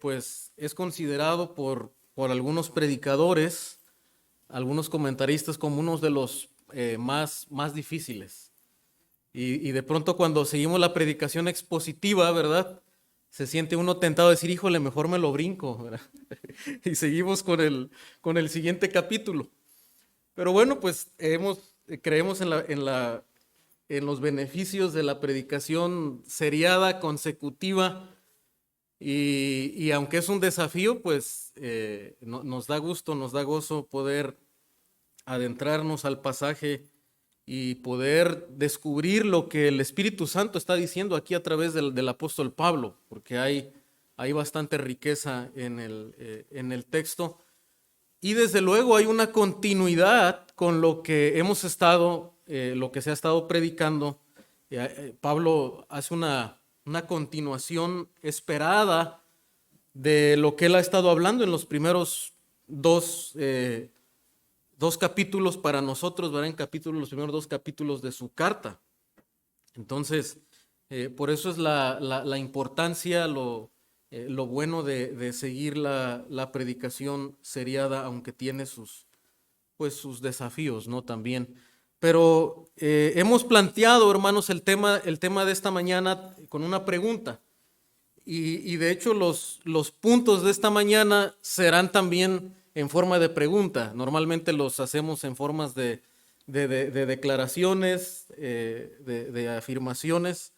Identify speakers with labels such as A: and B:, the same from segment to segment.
A: pues es considerado por algunos predicadores, algunos comentaristas, como uno de los más difíciles. Y de pronto cuando seguimos la predicación expositiva, ¿verdad? Se siente uno tentado a decir, híjole, mejor me lo brinco, ¿verdad? Y seguimos con el siguiente capítulo. Pero bueno, pues creemos en los beneficios de la predicación seriada, consecutiva, y aunque es un desafío, pues nos da gusto, nos da gozo poder adentrarnos al pasaje y poder descubrir lo que el Espíritu Santo está diciendo aquí a través del apóstol Pablo, porque hay bastante riqueza en el texto. Y desde luego hay una continuidad con lo que lo que se ha estado predicando. Pablo hace una continuación esperada de lo que él ha estado hablando en los primeros dos capítulos para nosotros, ¿verdad? Los primeros dos capítulos de su carta. Entonces, por eso es la importancia, lo bueno de seguir la predicación seriada, aunque tiene sus desafíos, ¿no? También. Pero hemos planteado, hermanos, el tema de esta mañana con una pregunta. Y de hecho los puntos de esta mañana serán también en forma de pregunta. Normalmente los hacemos en formas de declaraciones, de afirmaciones,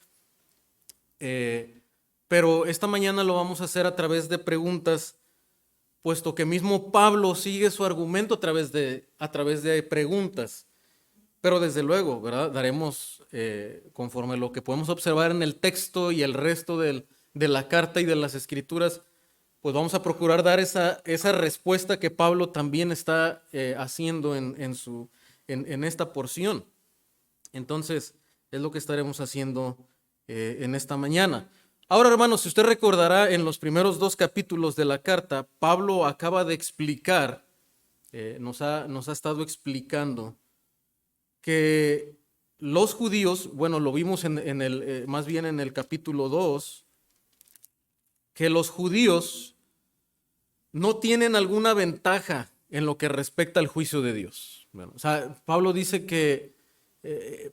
A: pero esta mañana lo vamos a hacer a través de preguntas, puesto que mismo Pablo sigue su argumento a través de preguntas. Pero desde luego, ¿verdad? Daremos, conforme lo que podemos observar en el texto y el resto de la carta y de las escrituras, pues vamos a procurar dar esa respuesta que Pablo también está haciendo en esta porción. Entonces, es lo que estaremos haciendo en esta mañana. Ahora, hermanos, si usted recordará, en los primeros dos capítulos de la carta, Pablo acaba de explicar, nos ha estado explicando que los judíos, bueno, lo vimos más bien en el capítulo 2, que los judíos no tienen alguna ventaja en lo que respecta al juicio de Dios. Bueno, o sea, Pablo dice que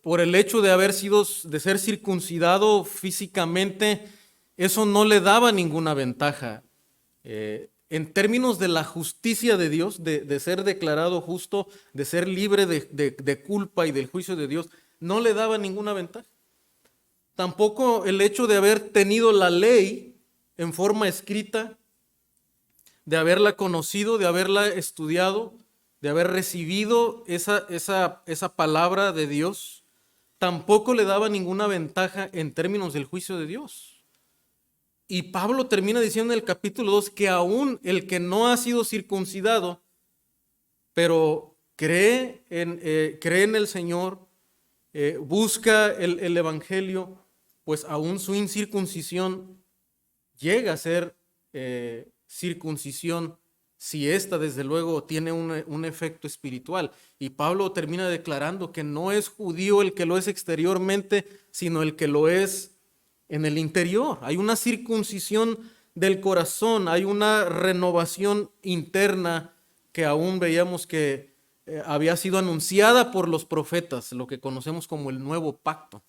A: por el hecho de ser circuncidado físicamente, eso no le daba ninguna ventaja. En términos de la justicia de Dios, de ser declarado justo, de ser libre de culpa y del juicio de Dios, no le daba ninguna ventaja. Tampoco el hecho de haber tenido la ley en forma escrita, de haberla conocido, de haberla estudiado, de haber recibido esa palabra de Dios, tampoco le daba ninguna ventaja en términos del juicio de Dios. Y Pablo termina diciendo en el capítulo 2 que aún el que no ha sido circuncidado, pero cree en el Señor, busca el Evangelio, pues aún su incircuncisión llega a ser circuncisión, si ésta desde luego tiene un efecto espiritual. Y Pablo termina declarando que no es judío el que lo es exteriormente, sino el que lo es en el interior. Hay una circuncisión del corazón, hay una renovación interna que aún veíamos que había sido anunciada por los profetas, lo que conocemos como el nuevo pacto.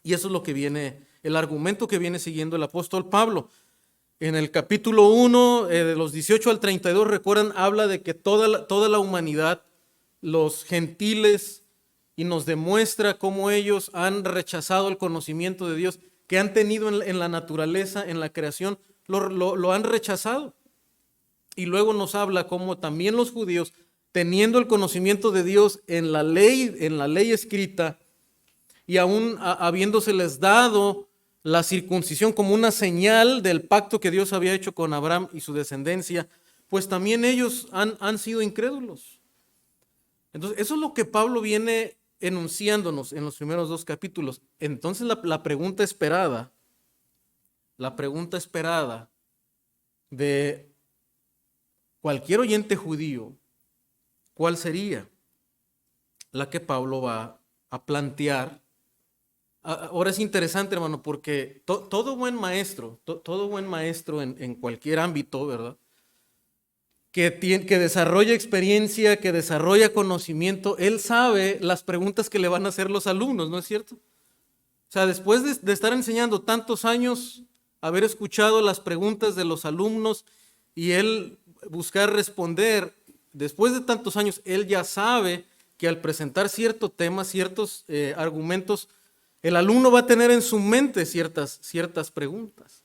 A: Y eso es lo que viene, el argumento que viene siguiendo el apóstol Pablo. En el capítulo 1, de los 18 al 32, recuerdan, habla de que toda la humanidad, los gentiles, y nos demuestra cómo ellos han rechazado el conocimiento de Dios que han tenido en la naturaleza, en la creación, lo han rechazado. Y luego nos habla cómo también los judíos, teniendo el conocimiento de Dios en la ley escrita, y aún habiéndoseles dado la circuncisión como una señal del pacto que Dios había hecho con Abraham y su descendencia, pues también ellos han sido incrédulos. Entonces, eso es lo que Pablo viene enunciándonos en los primeros dos capítulos. Entonces, la pregunta esperada de cualquier oyente judío, ¿cuál sería? La que Pablo va a plantear Ahora es interesante, hermano, porque todo buen maestro, todo buen maestro en cualquier ámbito, ¿verdad? Que desarrolla experiencia, que desarrolla conocimiento, él sabe las preguntas que le van a hacer los alumnos, ¿no es cierto? O sea, después de estar enseñando tantos años, haber escuchado las preguntas de los alumnos y él buscar responder, después de tantos años, él ya sabe que al presentar cierto tema, ciertos argumentos, el alumno va a tener en su mente ciertas preguntas.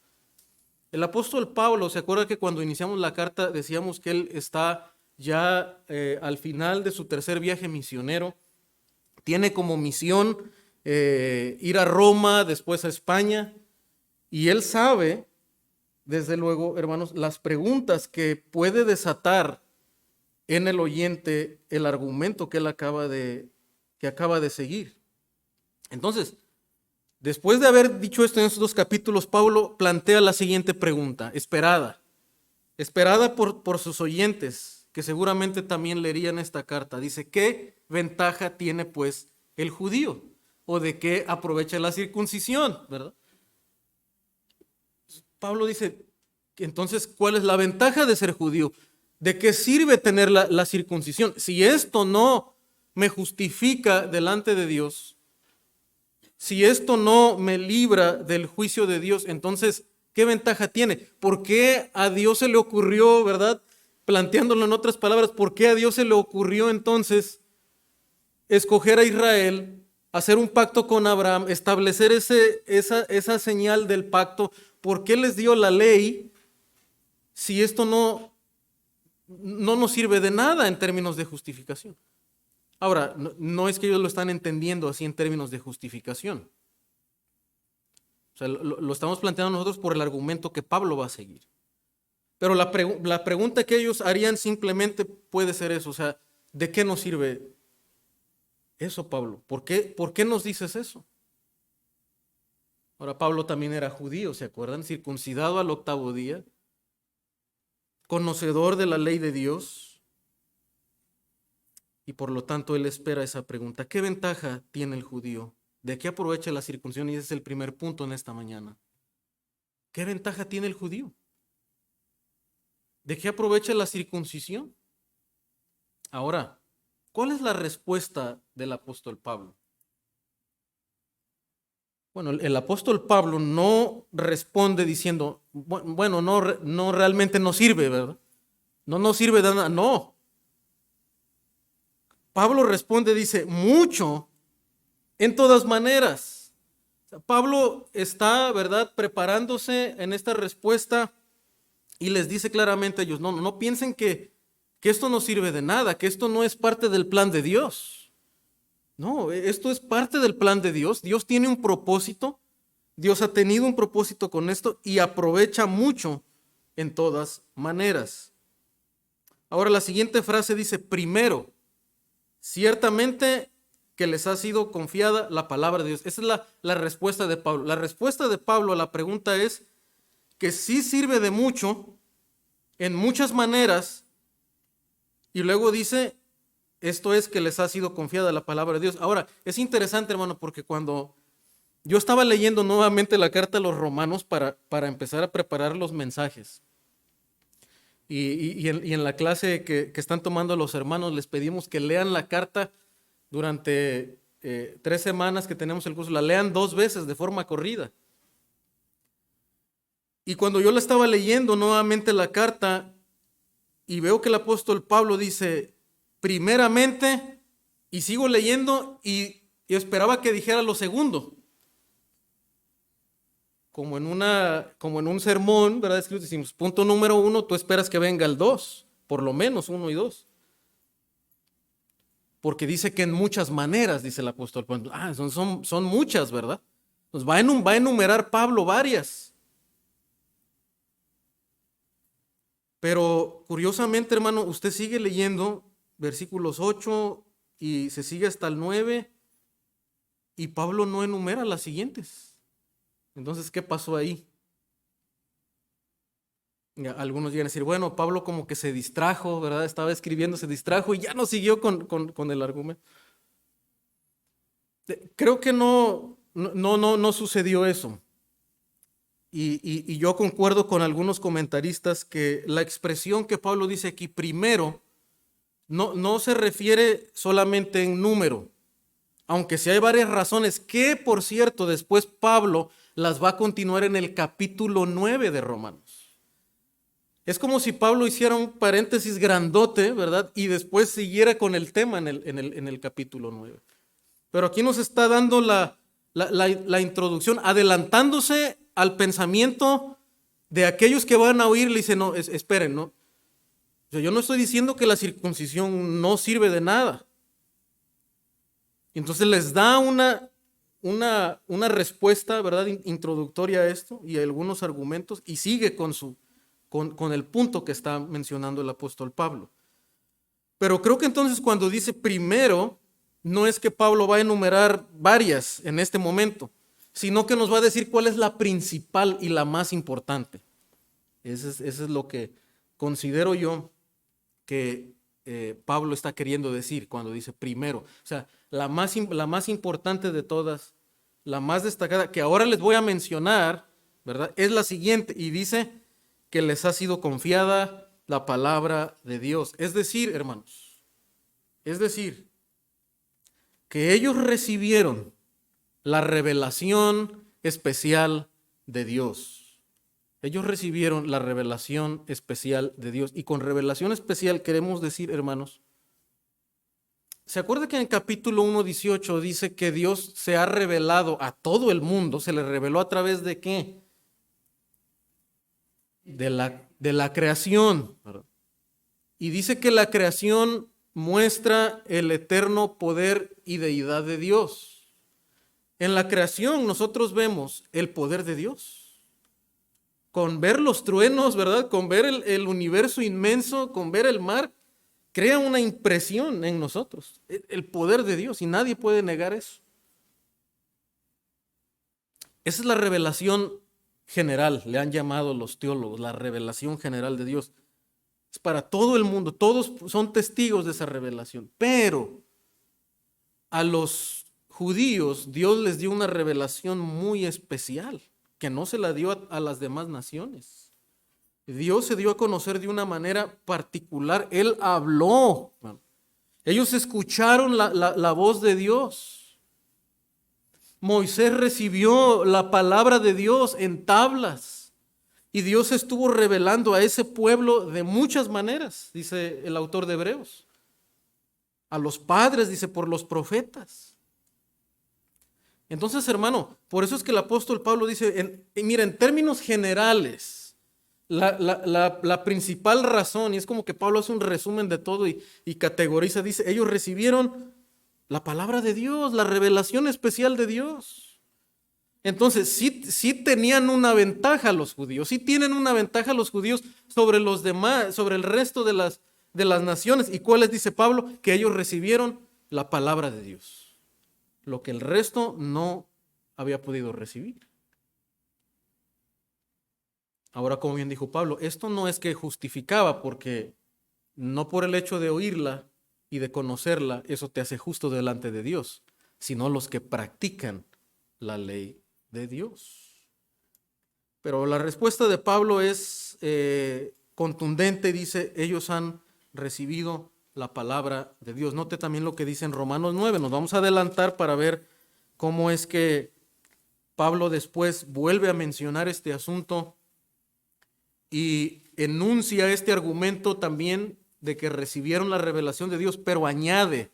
A: El apóstol Pablo, ¿se acuerda que cuando iniciamos la carta decíamos que él está ya al final de su tercer viaje misionero? Tiene como misión ir a Roma, después a España, y él sabe, desde luego, hermanos, las preguntas que puede desatar en el oyente el argumento que él acaba de seguir. Entonces, después de haber dicho esto en estos 2 capítulos, Pablo plantea la siguiente pregunta, esperada por sus oyentes, que seguramente también leerían esta carta. Dice, ¿qué ventaja tiene pues el judío? ¿O de qué aprovecha la circuncisión? ¿Verdad? Pablo dice, entonces, ¿cuál es la ventaja de ser judío? ¿De qué sirve tener la circuncisión? Si esto no me justifica delante de Dios, si esto no me libra del juicio de Dios, entonces, ¿qué ventaja tiene? ¿Por qué a Dios se le ocurrió, verdad? Planteándolo en otras palabras, ¿por qué a Dios se le ocurrió entonces escoger a Israel, hacer un pacto con Abraham, establecer esa señal del pacto? ¿Por qué les dio la ley si esto no nos sirve de nada en términos de justificación? Ahora, no es que ellos lo están entendiendo así en términos de justificación. O sea, lo estamos planteando nosotros por el argumento que Pablo va a seguir. Pero la pregunta que ellos harían simplemente puede ser eso. O sea, ¿de qué nos sirve eso, Pablo? ¿Por qué nos dices eso? Ahora, Pablo también era judío, ¿se acuerdan? Circuncidado al 8º día, conocedor de la ley de Dios. Y por lo tanto él espera esa pregunta. ¿Qué ventaja tiene el judío? ¿De qué aprovecha la circuncisión? Y ese es el primer punto en esta mañana. ¿Qué ventaja tiene el judío? ¿De qué aprovecha la circuncisión? Ahora, ¿cuál es la respuesta del apóstol Pablo? Bueno, el apóstol Pablo no responde diciendo, bueno, no realmente no sirve, ¿verdad? No nos sirve de nada, no. Pablo responde, dice, mucho en todas maneras. Pablo está, ¿verdad?, preparándose en esta respuesta y les dice claramente a ellos, no piensen que esto no sirve de nada, que esto no es parte del plan de Dios. No, esto es parte del plan de Dios. Dios tiene un propósito, Dios ha tenido un propósito con esto y aprovecha mucho en todas maneras. Ahora la siguiente frase dice, primero, ciertamente que les ha sido confiada la palabra de Dios. Esa es la respuesta de Pablo. La respuesta de Pablo a la pregunta es que sí sirve de mucho, en muchas maneras, y luego dice, esto es que les ha sido confiada la palabra de Dios. Ahora, es interesante, hermano, porque cuando yo estaba leyendo nuevamente la carta a los romanos para empezar a preparar los mensajes, y en la clase que están tomando los hermanos, les pedimos que lean la carta durante 3 semanas que tenemos el curso, la lean 2 veces de forma corrida. Y cuando yo la estaba leyendo nuevamente la carta y veo que el apóstol Pablo dice, primeramente, y sigo leyendo y esperaba que dijera lo segundo. Como en un sermón, ¿verdad? Escrito, decimos, punto número 1, tú esperas que venga el 2, por lo menos 1 y 2. Porque dice que en muchas maneras, dice el apóstol Pablo. Son muchas, ¿verdad? Pues va a enumerar Pablo varias. Pero curiosamente, hermano, usted sigue leyendo versículos 8 y se sigue hasta el 9 y Pablo no enumera las siguientes. Entonces, ¿qué pasó ahí? Algunos llegan a decir, bueno, Pablo como que se distrajo, ¿verdad? Estaba escribiendo, se distrajo y ya no siguió con el argumento. Creo que no no sucedió eso. Y yo concuerdo con algunos comentaristas que la expresión que Pablo dice aquí, primero, no se refiere solamente en número, aunque sí hay varias razones que, por cierto, después Pablo las va a continuar en el capítulo 9 de Romanos. Es como si Pablo hiciera un paréntesis grandote, ¿verdad? Y después siguiera con el tema en el capítulo 9. Pero aquí nos está dando la introducción, adelantándose al pensamiento de aquellos que van a oír. Le dicen, no, esperen, ¿no? Yo no estoy diciendo que la circuncisión no sirve de nada. Entonces les da una respuesta, ¿verdad?, introductoria a esto y algunos argumentos, y sigue con el punto que está mencionando el apóstol Pablo. Pero creo que entonces cuando dice primero, no es que Pablo va a enumerar varias en este momento, sino que nos va a decir cuál es la principal y la más importante. Eso es lo que considero yo que Pablo está queriendo decir cuando dice primero. O sea, la más importante de todas, la más destacada, que ahora les voy a mencionar, ¿verdad?, es la siguiente, y dice que les ha sido confiada la palabra de Dios. Es decir, hermanos, que ellos recibieron la revelación especial de Dios. Ellos recibieron la revelación especial de Dios. Y con revelación especial queremos decir, hermanos, ¿se acuerda que en el capítulo 1:18 dice que Dios se ha revelado a todo el mundo? ¿Se le reveló a través de qué? De la creación. Y dice que la creación muestra el eterno poder y deidad de Dios. En la creación nosotros vemos el poder de Dios. Con ver los truenos, ¿verdad? Con ver el universo inmenso, con ver el mar, crea una impresión en nosotros. El poder de Dios, y nadie puede negar eso. Esa es la revelación general, le han llamado los teólogos, la revelación general de Dios. Es para todo el mundo, todos son testigos de esa revelación. Pero a los judíos Dios les dio una revelación muy especial, que no se la dio a las demás naciones. Dios se dio a conocer de una manera particular. Él habló. Ellos escucharon la voz de Dios. Moisés recibió la palabra de Dios en tablas. Y Dios estuvo revelando a ese pueblo de muchas maneras, dice el autor de Hebreos. A los padres, dice, por los profetas. Entonces, hermano, por eso es que el apóstol Pablo dice, mira, en términos generales, la principal razón, y es como que Pablo hace un resumen de todo y categoriza, dice, ellos recibieron la palabra de Dios, la revelación especial de Dios. Entonces, sí tenían una ventaja los judíos, sí tienen una ventaja los judíos sobre los demás, sobre el resto de las naciones. ¿Y cuál les dice Pablo? Que ellos recibieron la palabra de Dios, lo que el resto no había podido recibir. Ahora, como bien dijo Pablo, esto no es que justificaba, porque no por el hecho de oírla y de conocerla, eso te hace justo delante de Dios, sino los que practican la ley de Dios. Pero la respuesta de Pablo es contundente, dice, ellos han recibido la palabra de Dios. Note también lo que dice en Romanos 9. Nos vamos a adelantar para ver cómo es que Pablo después vuelve a mencionar este asunto y enuncia este argumento también de que recibieron la revelación de Dios, pero añade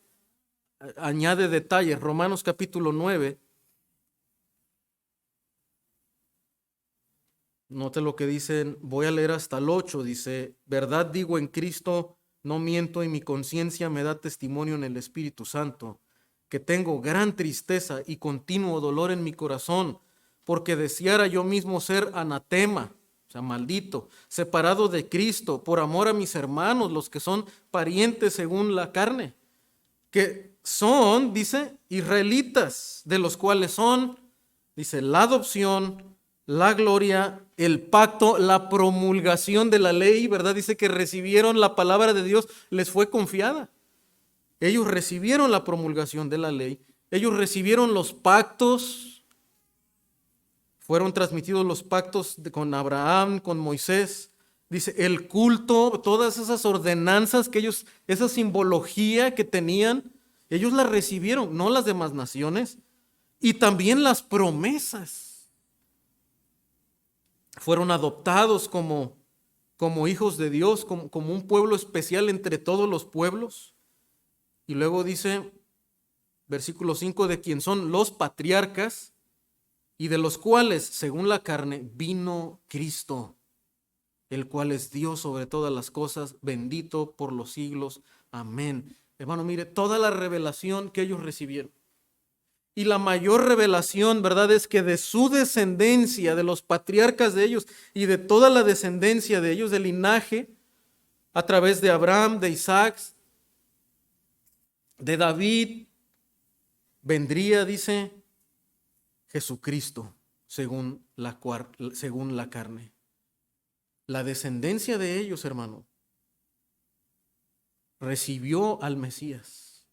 A: detalles. Romanos capítulo 9. Note lo que dicen, voy a leer hasta el 8. Dice, verdad digo en Cristo, no miento, y mi conciencia me da testimonio en el Espíritu Santo, que tengo gran tristeza y continuo dolor en mi corazón, porque deseara yo mismo ser anatema, o sea, maldito, separado de Cristo, por amor a mis hermanos, los que son parientes según la carne, que son, dice, israelitas, de los cuales son, dice, la adopción, la gloria, el pacto, la promulgación de la ley, ¿verdad? Dice que recibieron la palabra de Dios, les fue confiada. Ellos recibieron la promulgación de la ley, ellos recibieron los pactos, fueron transmitidos los pactos con Abraham, con Moisés. Dice, el culto, todas esas ordenanzas que ellos, esa simbología que tenían, ellos las recibieron, no las demás naciones. Y también las promesas. Fueron adoptados como hijos de Dios, como un pueblo especial entre todos los pueblos. Y luego dice, versículo 5, de quien son los patriarcas y de los cuales, según la carne, vino Cristo, el cual es Dios sobre todas las cosas, bendito por los siglos. Amén. Hermano, mire, toda la revelación que ellos recibieron. Y la mayor revelación, ¿verdad?, es que de su descendencia, de los patriarcas de ellos y de toda la descendencia de ellos, del linaje, a través de Abraham, de Isaac, de David, vendría, dice, Jesucristo, según la carne. La descendencia de ellos, hermano, recibió al Mesías.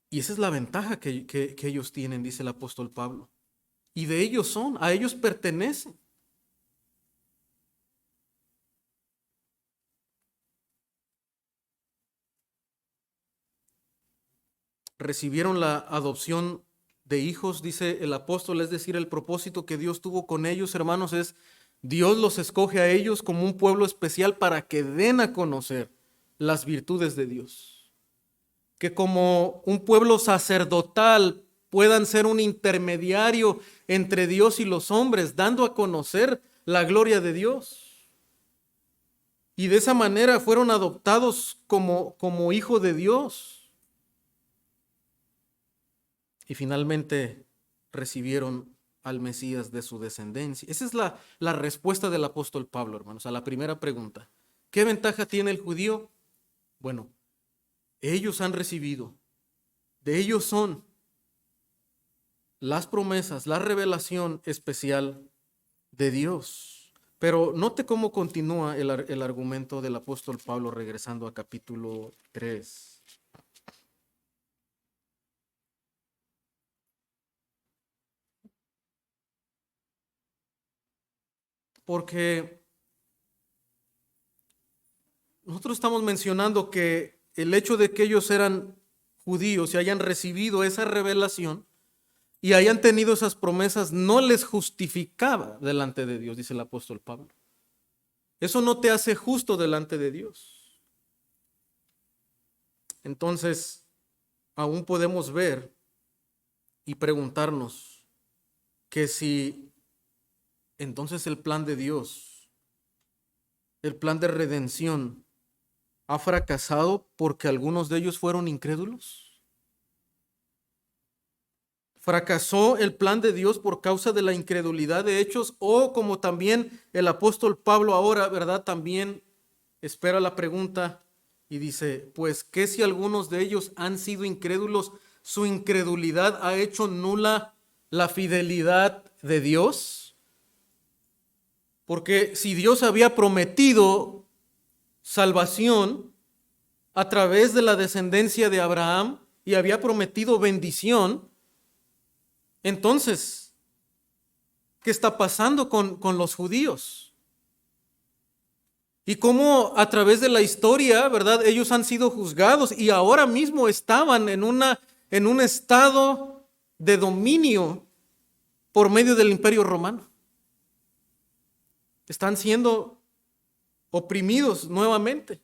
A: Y esa es la ventaja que ellos tienen, dice el apóstol Pablo. Y de ellos son, a ellos pertenecen. Recibieron la adopción de hijos, dice el apóstol, es decir, el propósito que Dios tuvo con ellos, hermanos, es Dios los escoge a ellos como un pueblo especial para que den a conocer las virtudes de Dios. Que como un pueblo sacerdotal puedan ser un intermediario entre Dios y los hombres, dando a conocer la gloria de Dios. Y de esa manera fueron adoptados como hijo de Dios. Y finalmente recibieron al Mesías de su descendencia. Esa es la respuesta del apóstol Pablo, hermanos, a la primera pregunta. ¿Qué ventaja tiene el judío? Bueno, ellos han recibido, de ellos son las promesas, la revelación especial de Dios. Pero note cómo continúa el argumento del apóstol Pablo regresando a capítulo 3. Porque nosotros estamos mencionando que el hecho de que ellos eran judíos y hayan recibido esa revelación y hayan tenido esas promesas no les justificaba delante de Dios, dice el apóstol Pablo. Eso no te hace justo delante de Dios. Entonces, aún podemos ver y preguntarnos que si entonces el plan de Dios, el plan de redención, ha fracasado porque algunos de ellos fueron incrédulos. ¿Fracasó el plan de Dios por causa de la incredulidad de hechos? O como también el apóstol Pablo ahora, ¿verdad? También espera la pregunta y dice, pues, ¿qué si algunos de ellos han sido incrédulos? ¿Su incredulidad ha hecho nula la fidelidad de Dios? Porque si Dios había prometido salvación a través de la descendencia de Abraham y había prometido bendición, entonces, ¿qué está pasando con los judíos? Y cómo a través de la historia, ¿verdad? Ellos han sido juzgados y ahora mismo estaban en un estado de dominio por medio del Imperio Romano. Están siendo oprimidos nuevamente.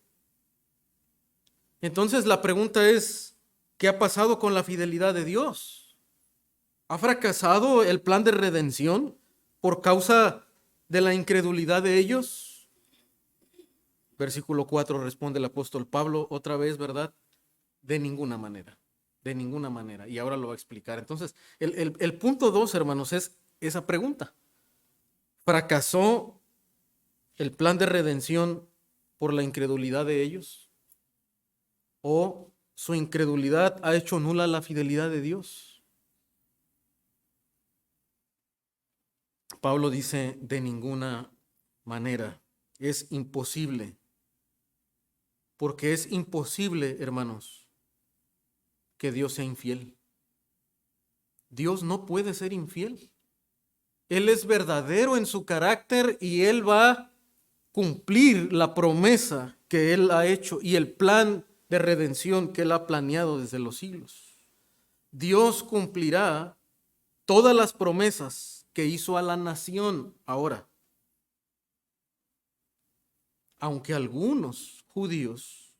A: Entonces la pregunta es, ¿qué ha pasado con la fidelidad de Dios? ¿Ha fracasado el plan de redención por causa de la incredulidad de ellos? Versículo 4 responde el apóstol Pablo otra vez, ¿verdad? De ninguna manera, de ninguna manera. Y ahora lo va a explicar. Entonces, el punto 2, hermanos, es esa pregunta. ¿Fracasó el plan de redención por la incredulidad de ellos? ¿O su incredulidad ha hecho nula la fidelidad de Dios? Pablo dice, de ninguna manera. Es imposible. Porque es imposible, hermanos, que Dios sea infiel. Dios no puede ser infiel. Él es verdadero en su carácter y Él va a cumplir la promesa que Él ha hecho y el plan de redención que Él ha planeado desde los siglos. Dios cumplirá todas las promesas que hizo a la nación ahora. Aunque algunos judíos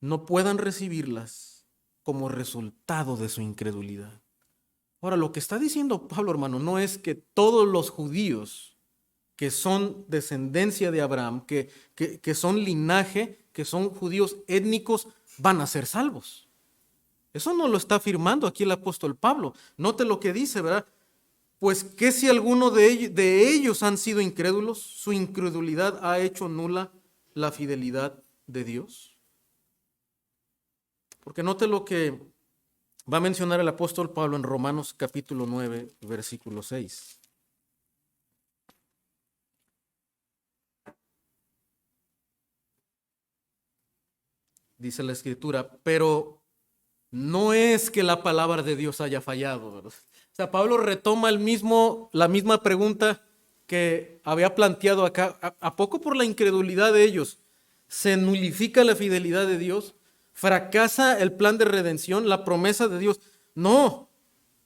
A: no puedan recibirlas como resultado de su incredulidad. Ahora, lo que está diciendo Pablo, hermano, no es que todos los judíos que son descendencia de Abraham, que son linaje, que son judíos étnicos, van a ser salvos. Eso no lo está afirmando aquí el apóstol Pablo. Note lo que dice, ¿verdad? Pues que si alguno de ellos han sido incrédulos, su incredulidad ha hecho nula la fidelidad de Dios. Porque note lo que va a mencionar el apóstol Pablo en Romanos capítulo 9, versículo 6. Dice la escritura, pero no es que la palabra de Dios haya fallado, ¿verdad? O sea, Pablo retoma la misma pregunta que había planteado acá. ¿A poco por la incredulidad de ellos se nulifica la fidelidad de Dios? ¿Fracasa el plan de redención, la promesa de Dios? No,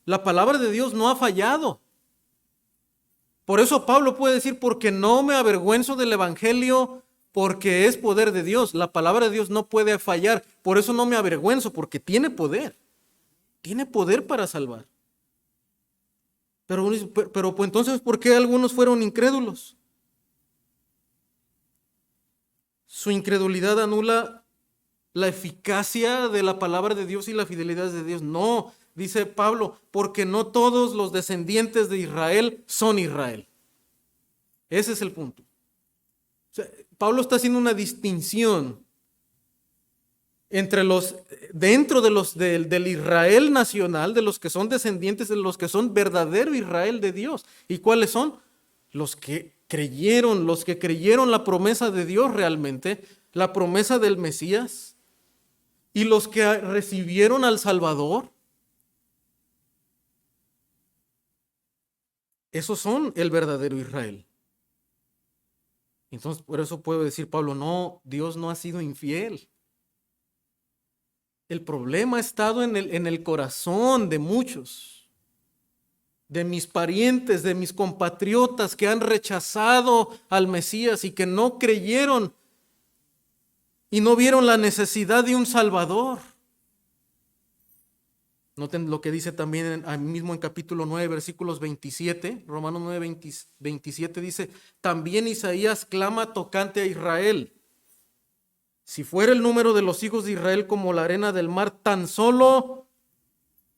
A: la palabra de Dios no ha fallado. Por eso Pablo puede decir, porque no me avergüenzo del evangelio, porque es poder de Dios. La palabra de Dios no puede fallar. Por eso no me avergüenzo, porque tiene poder. Tiene poder para salvar. Pero pues entonces, ¿por qué algunos fueron incrédulos? Su incredulidad anula la eficacia de la palabra de Dios y la fidelidad de Dios. No, dice Pablo, porque no todos los descendientes de Israel son Israel. Ese es el punto. O sea, Pablo está haciendo una distinción entre dentro del Israel nacional, de los que son descendientes, de los que son verdadero Israel de Dios. ¿Y cuáles son? Los que creyeron la promesa de Dios realmente, la promesa del Mesías, y los que recibieron al Salvador. Esos son el verdadero Israel. Entonces, por eso puedo decir, Pablo, no, Dios no ha sido infiel. El problema ha estado en el corazón de muchos, de mis parientes, de mis compatriotas que han rechazado al Mesías y que no creyeron y no vieron la necesidad de un Salvador. Noten lo que dice también ahí mismo en capítulo 9, versículos 27, Romanos 9, 27 dice, también Isaías clama tocante a Israel. Si fuera el número de los hijos de Israel como la arena del mar, tan solo,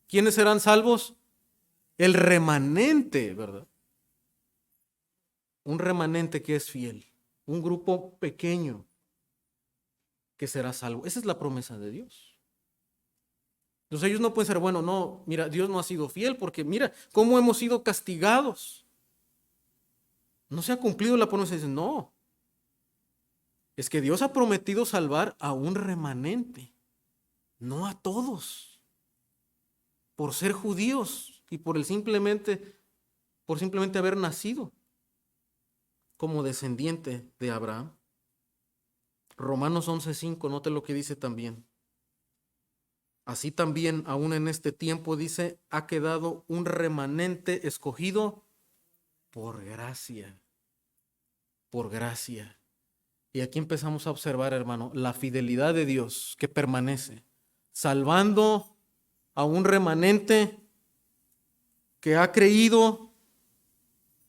A: ¿quiénes serán salvos? El remanente, ¿verdad? Un remanente que es fiel, un grupo pequeño que será salvo. Esa es la promesa de Dios. Entonces ellos no pueden ser, bueno, no, mira, Dios no ha sido fiel porque mira cómo hemos sido castigados. No se ha cumplido la promesa. Dicen, no, es que Dios ha prometido salvar a un remanente, no a todos, por ser judíos y por simplemente haber nacido como descendiente de Abraham. Romanos 11:5, note lo que dice también. Así también, aún en este tiempo, dice, ha quedado un remanente escogido por gracia. Por gracia. Y aquí empezamos a observar, hermano, la fidelidad de Dios que permanece, salvando a un remanente que ha creído,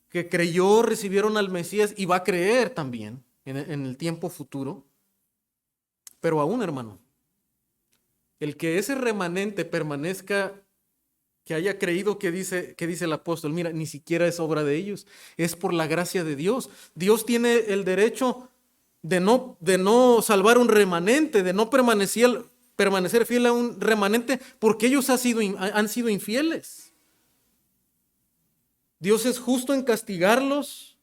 A: que creyó, recibieron al Mesías y va a creer también en el tiempo futuro. Pero aún, hermano, el que ese remanente permanezca, que haya creído, que dice el apóstol, mira, ni siquiera es obra de ellos, es por la gracia de Dios. Dios tiene el derecho de no salvar un remanente, de no permanecer fiel a un remanente, porque ellos han sido infieles. Dios es justo en castigarlos,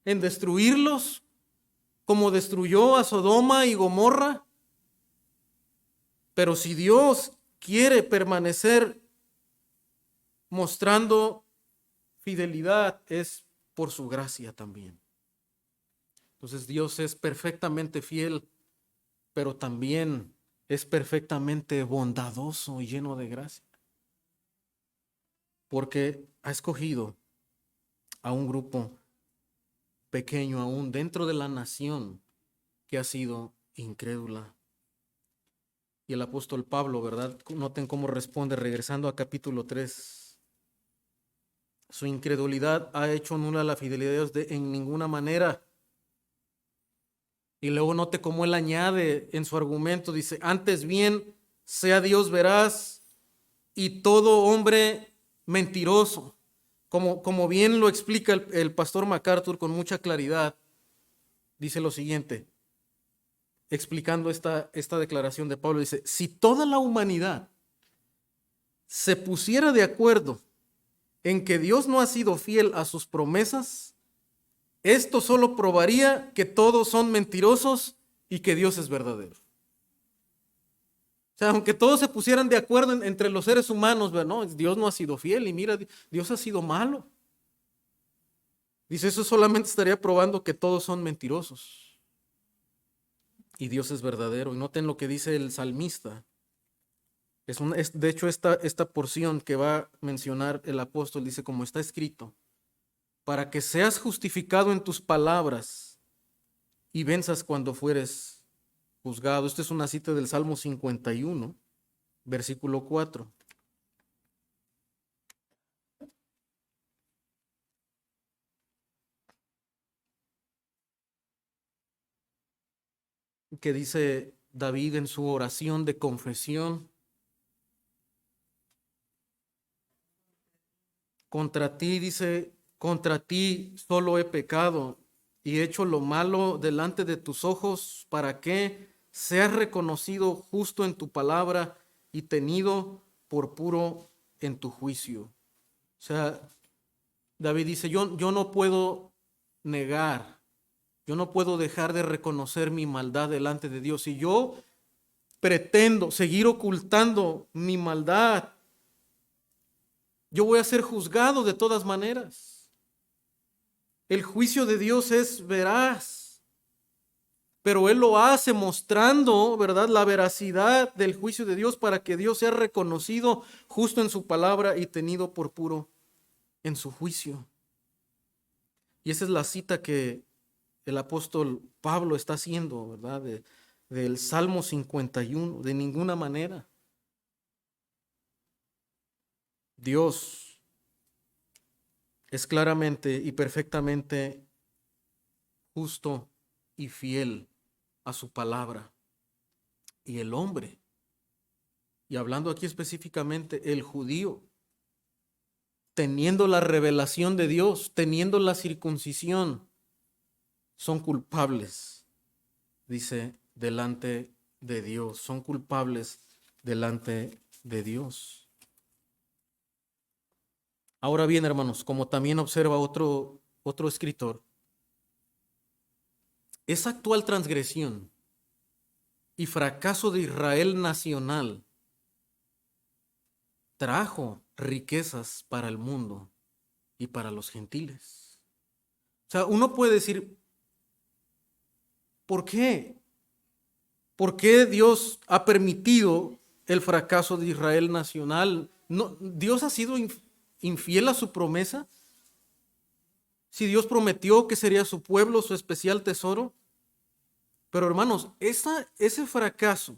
A: en destruirlos, como destruyó a Sodoma y Gomorra. Pero si Dios quiere permanecer mostrando fidelidad es por su gracia también. Entonces Dios es perfectamente fiel, pero también es perfectamente bondadoso y lleno de gracia, porque ha escogido a un grupo pequeño aún dentro de la nación que ha sido incrédula. Y el apóstol Pablo, ¿verdad? Noten cómo responde regresando a capítulo 3. Su incredulidad ha hecho nula la fidelidad de Dios en ninguna manera. Y luego note cómo él añade en su argumento, dice, antes bien sea Dios veraz y todo hombre mentiroso. Como bien lo explica el pastor MacArthur con mucha claridad, dice lo siguiente, explicando esta declaración de Pablo, dice, si toda la humanidad se pusiera de acuerdo en que Dios no ha sido fiel a sus promesas, esto solo probaría que todos son mentirosos y que Dios es verdadero. O sea, aunque todos se pusieran de acuerdo entre los seres humanos, no, Dios no ha sido fiel y mira, Dios ha sido malo. Dice, eso solamente estaría probando que todos son mentirosos y Dios es verdadero. Y noten lo que dice el salmista. De hecho, esta porción que va a mencionar el apóstol dice, como está escrito, para que seas justificado en tus palabras y venzas cuando fueres juzgado. Esta es una cita del Salmo 51, versículo 4. Que dice David en su oración de confesión, contra ti, dice, contra ti solo he pecado y he hecho lo malo delante de tus ojos para que seas reconocido justo en tu palabra y tenido por puro en tu juicio. O sea, David dice, yo no puedo negar, yo no puedo dejar de reconocer mi maldad delante de Dios. Si yo pretendo seguir ocultando mi maldad, yo voy a ser juzgado de todas maneras. El juicio de Dios es veraz, pero Él lo hace mostrando, ¿verdad?, la veracidad del juicio de Dios para que Dios sea reconocido justo en su palabra y tenido por puro en su juicio. Y esa es la cita que el apóstol Pablo está haciendo, ¿verdad?, del Salmo 51, de ninguna manera. Dios es claramente y perfectamente justo y fiel a su palabra. Y el hombre, y hablando aquí específicamente el judío, teniendo la revelación de Dios, teniendo la circuncisión, son culpables, dice, delante de Dios. Son culpables delante de Dios. Ahora bien, hermanos, como también observa otro escritor, esa actual transgresión y fracaso de Israel nacional trajo riquezas para el mundo y para los gentiles. O sea, uno puede decir, ¿por qué? ¿Por qué Dios ha permitido el fracaso de Israel nacional? No, ¿Dios ha sido infiel a su promesa? Si Dios prometió que sería su pueblo, su especial tesoro. Pero hermanos, ese fracaso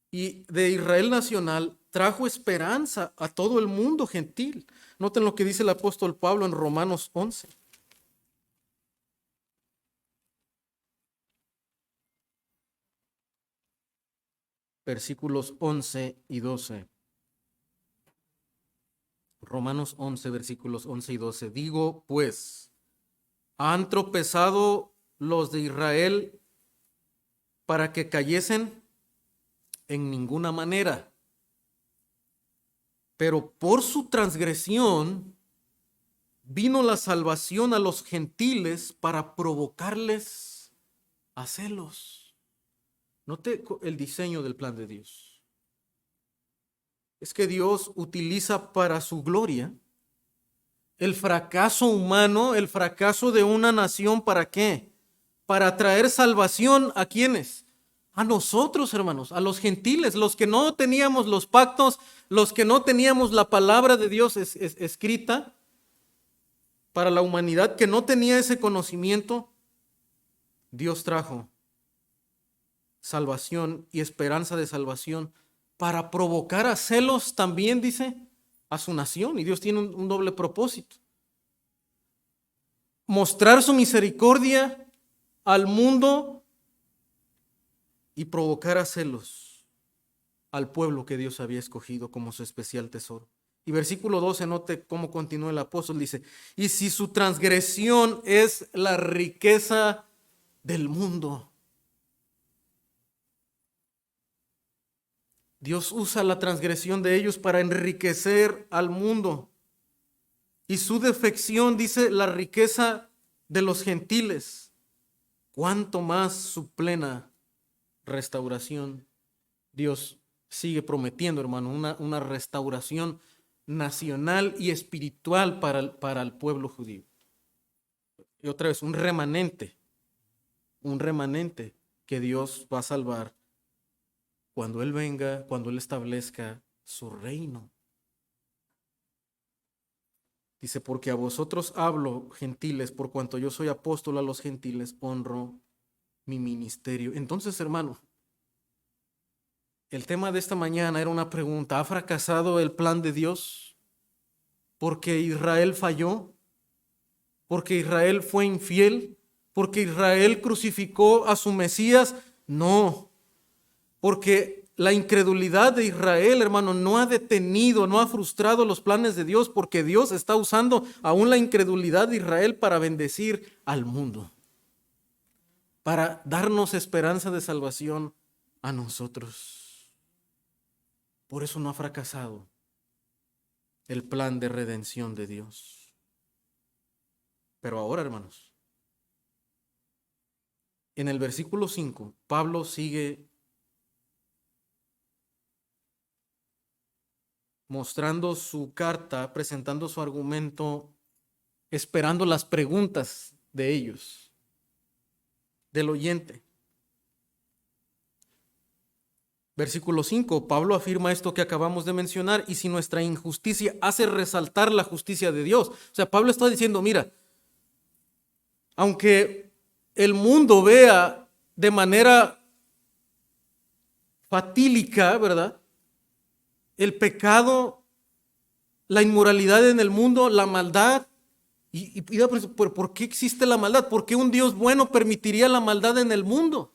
A: y de Israel nacional trajo esperanza a todo el mundo gentil. Noten lo que dice el apóstol Pablo en Romanos 11. Versículos 11 y 12. Romanos 11, versículos 11 y 12. Digo, pues, ¿han tropezado los de Israel para que cayesen? En ninguna manera. Pero por su transgresión vino la salvación a los gentiles para provocarles a celos. Note el diseño del plan de Dios. es que Dios utiliza para su gloria el fracaso humano, el fracaso de una nación, ¿para qué? Para traer salvación ¿a quiénes? A nosotros, hermanos, a los gentiles, los que no teníamos los pactos, los que no teníamos la palabra de Dios escrita para la humanidad, que no tenía ese conocimiento. Dios trajo salvación y esperanza de salvación para provocar a celos también, dice, a su nación. Y Dios tiene un doble propósito: mostrar su misericordia al mundo y provocar a celos al pueblo que Dios había escogido como su especial tesoro. Y versículo 12, note cómo continúa el apóstol, dice: y si su transgresión es la riqueza del mundo. Dios usa la transgresión de ellos para enriquecer al mundo. Y su defección, dice, la riqueza de los gentiles. ¿Cuánto más su plena restauración? Dios sigue prometiendo, hermano, una restauración nacional y espiritual para el pueblo judío. Y otra vez, un remanente que Dios va a salvar cuando Él venga, cuando Él establezca su reino. Dice: porque a vosotros hablo, gentiles, por cuanto yo soy apóstol a los gentiles, honro mi ministerio. Entonces, hermano, el tema de esta mañana era una pregunta: ¿ha fracasado el plan de Dios porque Israel falló? ¿Porque Israel fue infiel? ¿Porque Israel crucificó a su Mesías? No, porque la incredulidad de Israel, hermano, no ha detenido, no ha frustrado los planes de Dios, porque Dios está usando aún la incredulidad de Israel para bendecir al mundo, para darnos esperanza de salvación a nosotros. Por eso no ha fracasado el plan de redención de Dios. Pero ahora, hermanos, en el versículo 5, Pablo sigue mostrando su carta, presentando su argumento, esperando las preguntas de ellos, del oyente. Versículo 5, Pablo afirma esto que acabamos de mencionar: y si nuestra injusticia hace resaltar la justicia de Dios. O sea, Pablo está diciendo: mira, aunque el mundo vea de manera fatídica, ¿verdad?, el pecado, la inmoralidad en el mundo, la maldad. Y ¿por qué existe la maldad? ¿Por qué un Dios bueno permitiría la maldad en el mundo?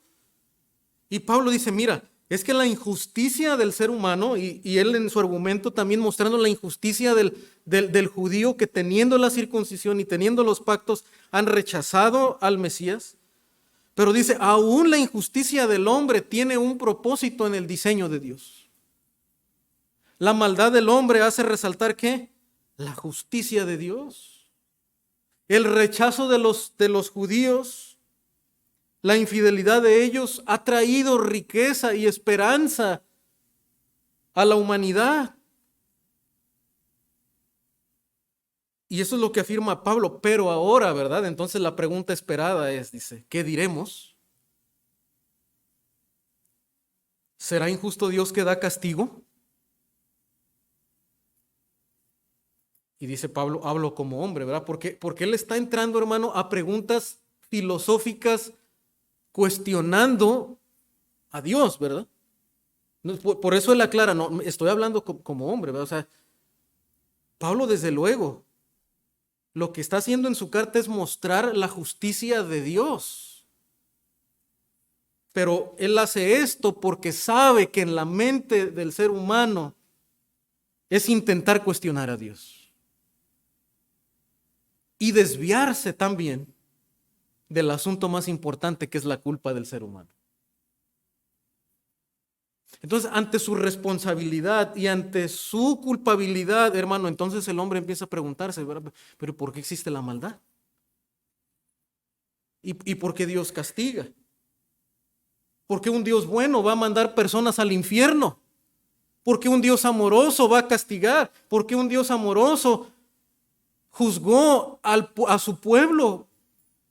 A: Y Pablo dice: mira, es que la injusticia del ser humano, y él en su argumento también mostrando la injusticia del judío, que teniendo la circuncisión y teniendo los pactos han rechazado al Mesías. Pero dice: aún la injusticia del hombre tiene un propósito en el diseño de Dios. La maldad del hombre hace resaltar ¿qué? La justicia de Dios. El rechazo de los judíos, la infidelidad de ellos ha traído riqueza y esperanza a la humanidad. Y eso es lo que afirma Pablo. Pero ahora, ¿verdad? Entonces la pregunta esperada es, dice, ¿qué diremos? ¿Será injusto Dios que da castigo? Y dice Pablo: hablo como hombre, ¿verdad? Porque él está entrando, hermano, a preguntas filosóficas, cuestionando a Dios, ¿verdad? Por eso él aclara: no, estoy hablando como hombre, ¿verdad? O sea, Pablo, desde luego, lo que está haciendo en su carta es mostrar la justicia de Dios. Pero él hace esto porque sabe que en la mente del ser humano es intentar cuestionar a Dios y desviarse también del asunto más importante, que es la culpa del ser humano. Entonces, ante su responsabilidad y ante su culpabilidad, hermano, entonces el hombre empieza a preguntarse: ¿verdad? ¿Pero por qué existe la maldad? ¿Y por qué Dios castiga? ¿Por qué un Dios bueno va a mandar personas al infierno? ¿Por qué un Dios amoroso va a castigar? ¿Por qué un Dios amoroso juzgó a su pueblo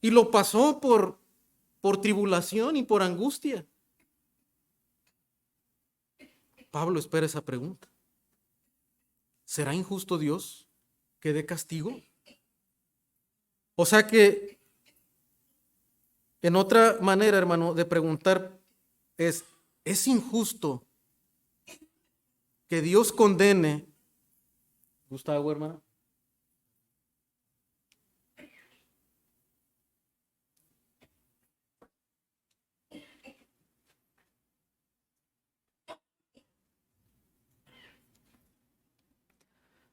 A: y lo pasó por tribulación y por angustia? Pablo espera esa pregunta. ¿Será injusto Dios que dé castigo? O sea que, en otra manera, hermano, de preguntar ¿es injusto que Dios condene? Gustavo, hermano.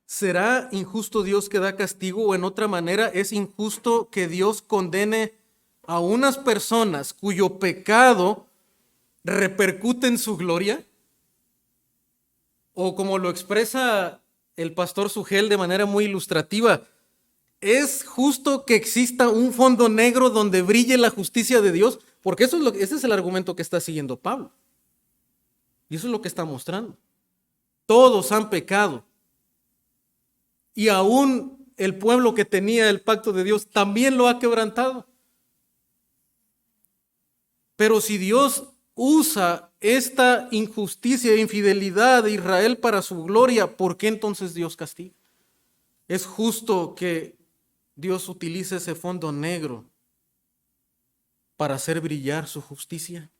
A: ¿Será injusto Dios que da castigo o en otra manera es injusto que Dios condene a unas personas cuyo pecado repercute en su gloria? O como lo expresa el pastor Sugel de manera muy ilustrativa, ¿es justo que exista un fondo negro donde brille la justicia de Dios? Porque ese es el argumento que está siguiendo Pablo. Y eso es lo que está mostrando. Todos han pecado. Y aún el pueblo que tenía el pacto de Dios también lo ha quebrantado. Pero si Dios usa esta injusticia e infidelidad de Israel para su gloria, ¿por qué entonces Dios castiga? ¿Es justo que Dios utilice ese fondo negro para hacer brillar su justicia?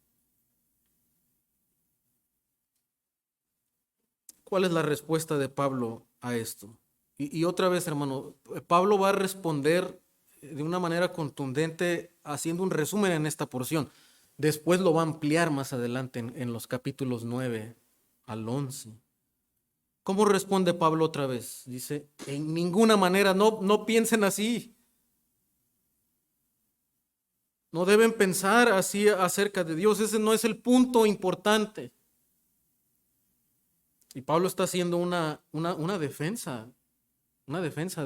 A: ¿Cuál es la respuesta de Pablo a esto? Y otra vez, hermano, Pablo va a responder de una manera contundente haciendo un resumen en esta porción. Después lo va a ampliar más adelante en los capítulos 9 al 11. ¿Cómo responde Pablo otra vez? Dice, en ninguna manera, no piensen así. No deben pensar así acerca de Dios. Ese no es el punto importante. Y Pablo está haciendo una defensa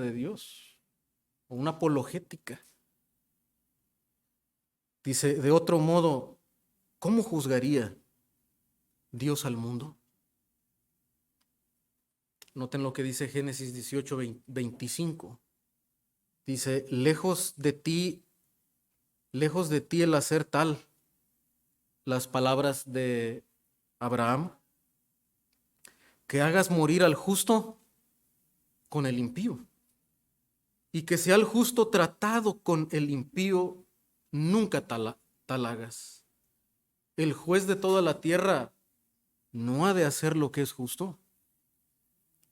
A: de Dios, o una apologética. Dice, de otro modo, ¿cómo juzgaría Dios al mundo? Noten lo que dice Génesis 18, 25. Dice, lejos de ti el hacer tal, las palabras de Abraham, que hagas morir al justo con el impío, y que sea el justo tratado con el impío, nunca tal hagas. El juez de toda la tierra no ha de hacer lo que es justo.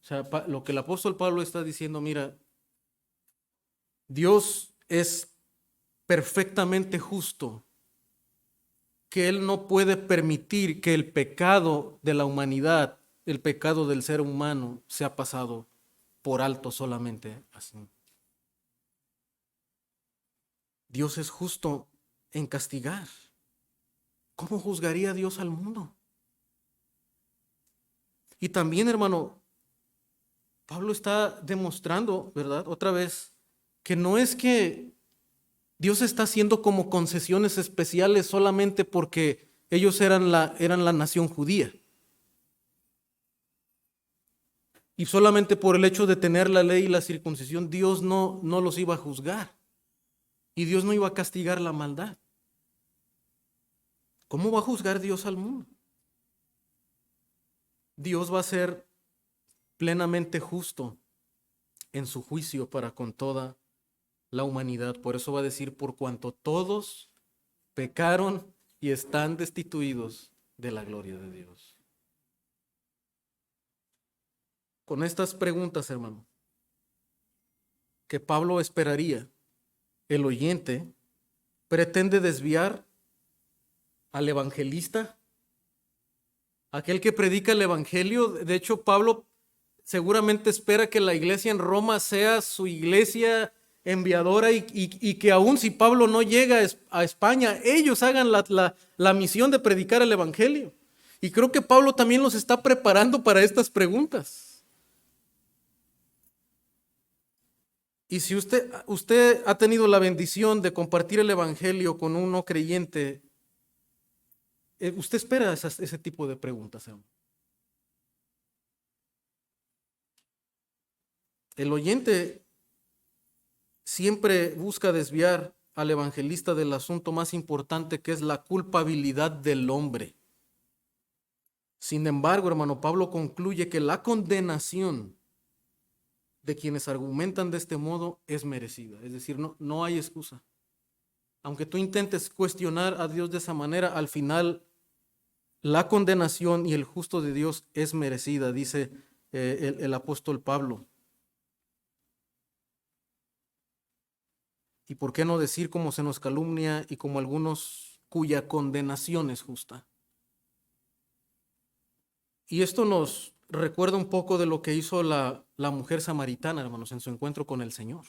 A: O sea, lo que el apóstol Pablo está diciendo, mira, Dios es perfectamente justo, que Él no puede permitir que el pecado de la humanidad, el pecado del ser humano, sea pasado por alto solamente así. Dios es justo en castigar. ¿Cómo juzgaría Dios al mundo? Y también, hermano, Pablo está demostrando, ¿verdad? Otra vez, que no es que Dios está haciendo como concesiones especiales solamente porque ellos eran la nación judía. Y solamente por el hecho de tener la ley y la circuncisión, Dios no los iba a juzgar. Y Dios no iba a castigar la maldad. ¿Cómo va a juzgar Dios al mundo? Dios va a ser plenamente justo en su juicio para con toda la humanidad. Por eso va a decir, por cuanto todos pecaron y están destituidos de la gloria de Dios. Con estas preguntas, hermano, que Pablo esperaría, el oyente pretende desviar al evangelista, aquel que predica el evangelio. De hecho, Pablo seguramente espera que la iglesia en Roma sea su iglesia enviadora y que aun si Pablo no llega a España, ellos hagan la misión de predicar el evangelio. Y creo que Pablo también los está preparando para estas preguntas. Y si usted ha tenido la bendición de compartir el evangelio con un no creyente, usted espera ese tipo de preguntas, hermano. El oyente siempre busca desviar al evangelista del asunto más importante, que es la culpabilidad del hombre. Sin embargo, hermano, Pablo concluye que la condenación de quienes argumentan de este modo es merecida. Es decir, no hay excusa. Aunque tú intentes cuestionar a Dios de esa manera, al final la condenación y el justo de Dios es merecida, dice el apóstol Pablo. ¿Y por qué no decir como se nos calumnia y como algunos cuya condenación es justa? Y esto nos recuerda un poco de lo que hizo la mujer samaritana, hermanos, en su encuentro con el Señor.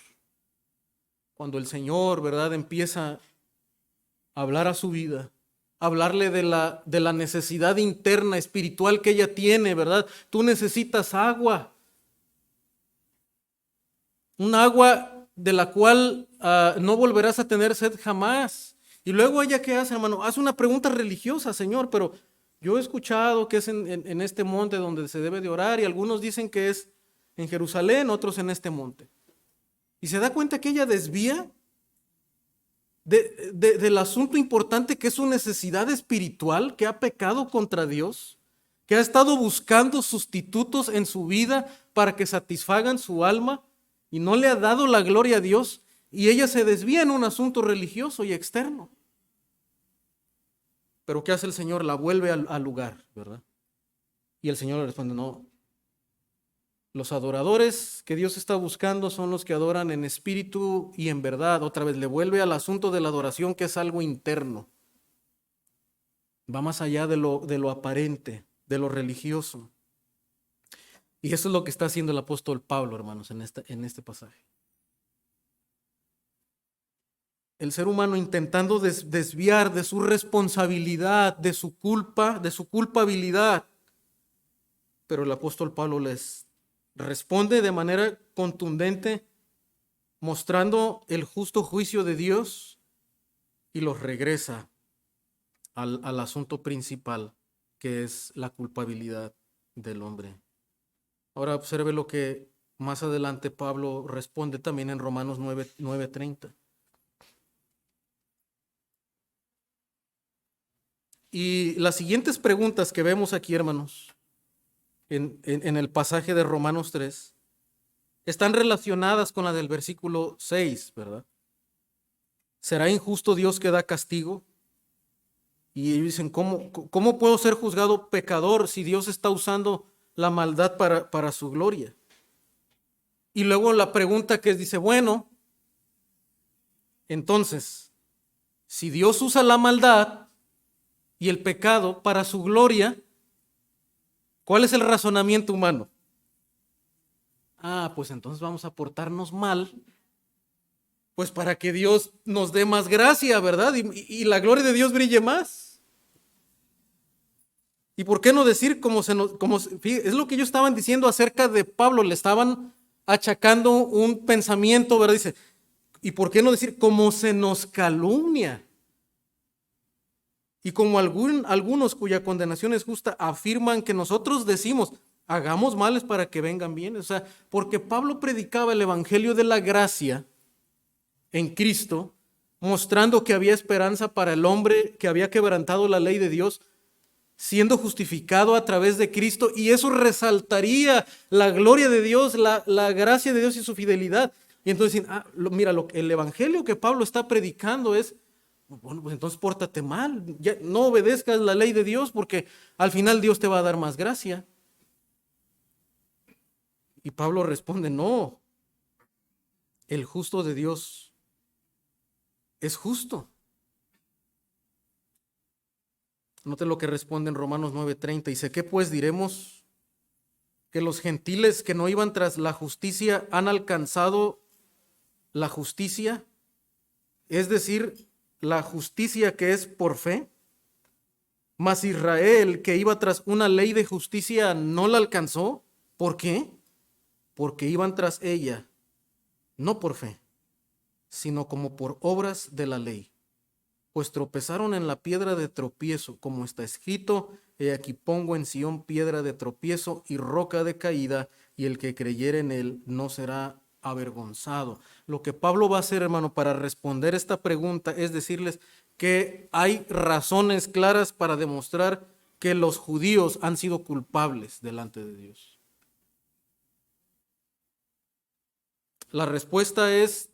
A: Cuando el Señor, ¿verdad?, empieza a hablar a su vida, a hablarle de la necesidad interna, espiritual que ella tiene, ¿verdad? Tú necesitas agua. Un agua de la cual no volverás a tener sed jamás. Y luego ella, ¿qué hace, hermano? Hace una pregunta religiosa, Señor, pero yo he escuchado que es en este monte donde se debe de orar, y algunos dicen que es en Jerusalén, otros en este monte. Y se da cuenta que ella desvía del asunto importante, que es su necesidad espiritual, que ha pecado contra Dios, que ha estado buscando sustitutos en su vida para que satisfagan su alma, y no le ha dado la gloria a Dios, y ella se desvía en un asunto religioso y externo. Pero ¿qué hace el Señor? La vuelve al lugar, ¿verdad? Y el Señor le responde, no. Los adoradores que Dios está buscando son los que adoran en espíritu y en verdad. Otra vez le vuelve al asunto de la adoración, que es algo interno. Va más allá de lo aparente, de lo religioso. Y eso es lo que está haciendo el apóstol Pablo, hermanos, en este pasaje. El ser humano intentando desviar de su responsabilidad, de su culpa, de su culpabilidad. Pero el apóstol Pablo les responde de manera contundente, mostrando el justo juicio de Dios, y los regresa al asunto principal, que es la culpabilidad del hombre. Ahora observe lo que más adelante Pablo responde también en Romanos 9:30. Y las siguientes preguntas que vemos aquí, hermanos, en el pasaje de Romanos 3, están relacionadas con la del versículo 6, ¿verdad? ¿Será injusto Dios que da castigo? Y ellos dicen, ¿cómo puedo ser juzgado pecador si Dios está usando la maldad para su gloria? Y luego la pregunta que dice, bueno, entonces, si Dios usa la maldad y el pecado para su gloria, ¿cuál es el razonamiento humano? Pues entonces vamos a portarnos mal, pues para que Dios nos dé más gracia, ¿verdad? Y la gloria de Dios brille más. ¿Y por qué no decir es lo que ellos estaban diciendo acerca de Pablo? Le estaban achacando un pensamiento, ¿verdad? Dice, ¿y por qué no decir como se nos calumnia? Y como algunos cuya condenación es justa afirman que nosotros decimos, hagamos males para que vengan bien. O sea, porque Pablo predicaba el evangelio de la gracia en Cristo, mostrando que había esperanza para el hombre que había quebrantado la ley de Dios, siendo justificado a través de Cristo, y eso resaltaría la gloria de Dios, la gracia de Dios y su fidelidad. Y entonces dicen, mira, el evangelio que Pablo está predicando es, bueno, pues entonces pórtate mal, ya no obedezcas la ley de Dios, porque al final Dios te va a dar más gracia. Y Pablo responde, no, el justo de Dios es justo. Note lo que responde en Romanos 9:30. Dice, ¿qué pues diremos? ¿Que los gentiles que no iban tras la justicia han alcanzado la justicia? Es decir, la justicia que es por fe. Mas Israel, que iba tras una ley de justicia, no la alcanzó. ¿Por qué? Porque iban tras ella, no por fe, sino como por obras de la ley. pues tropezaron en la piedra de tropiezo, como está escrito: he aquí pongo en Sión piedra de tropiezo y roca de caída, y el que creyere en él no será avergonzado. Lo que Pablo va a hacer, hermano, para responder esta pregunta es decirles que hay razones claras para demostrar que los judíos han sido culpables delante de Dios. La respuesta es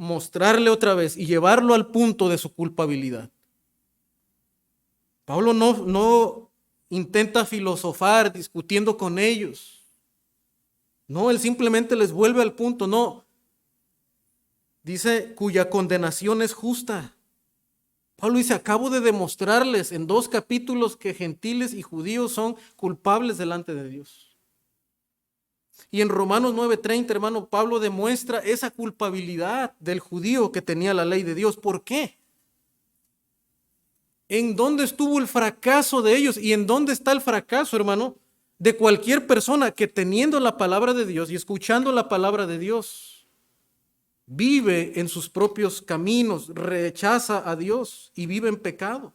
A: mostrarle otra vez y llevarlo al punto de su culpabilidad. Pablo no intenta filosofar discutiendo con ellos. No, él simplemente les vuelve al punto. No, dice cuya condenación es justa. Pablo dice: acabo de demostrarles en 2 capítulos que gentiles y judíos son culpables delante de Dios. Y en Romanos 9:30, hermano, Pablo demuestra esa culpabilidad del judío que tenía la ley de Dios. ¿Por qué? ¿En dónde estuvo el fracaso de ellos? ¿Y en dónde está el fracaso, hermano, de cualquier persona que teniendo la palabra de Dios y escuchando la palabra de Dios, vive en sus propios caminos, rechaza a Dios y vive en pecado?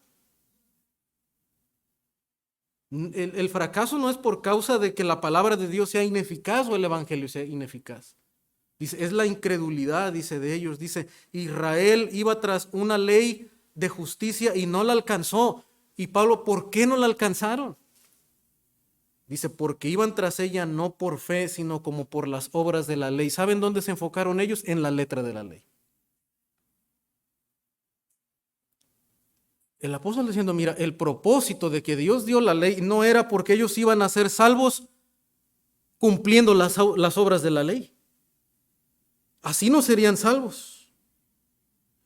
A: El fracaso no es por causa de que la palabra de Dios sea ineficaz o el evangelio sea ineficaz. Dice, es la incredulidad, dice, de ellos. Dice, Israel iba tras una ley de justicia y no la alcanzó. Y Pablo, ¿por qué no la alcanzaron? Dice, porque iban tras ella no por fe, sino como por las obras de la ley. ¿Saben dónde se enfocaron ellos? En la letra de la ley. El apóstol diciendo, mira, el propósito de que Dios dio la ley no era porque ellos iban a ser salvos cumpliendo las obras de la ley. Así no serían salvos.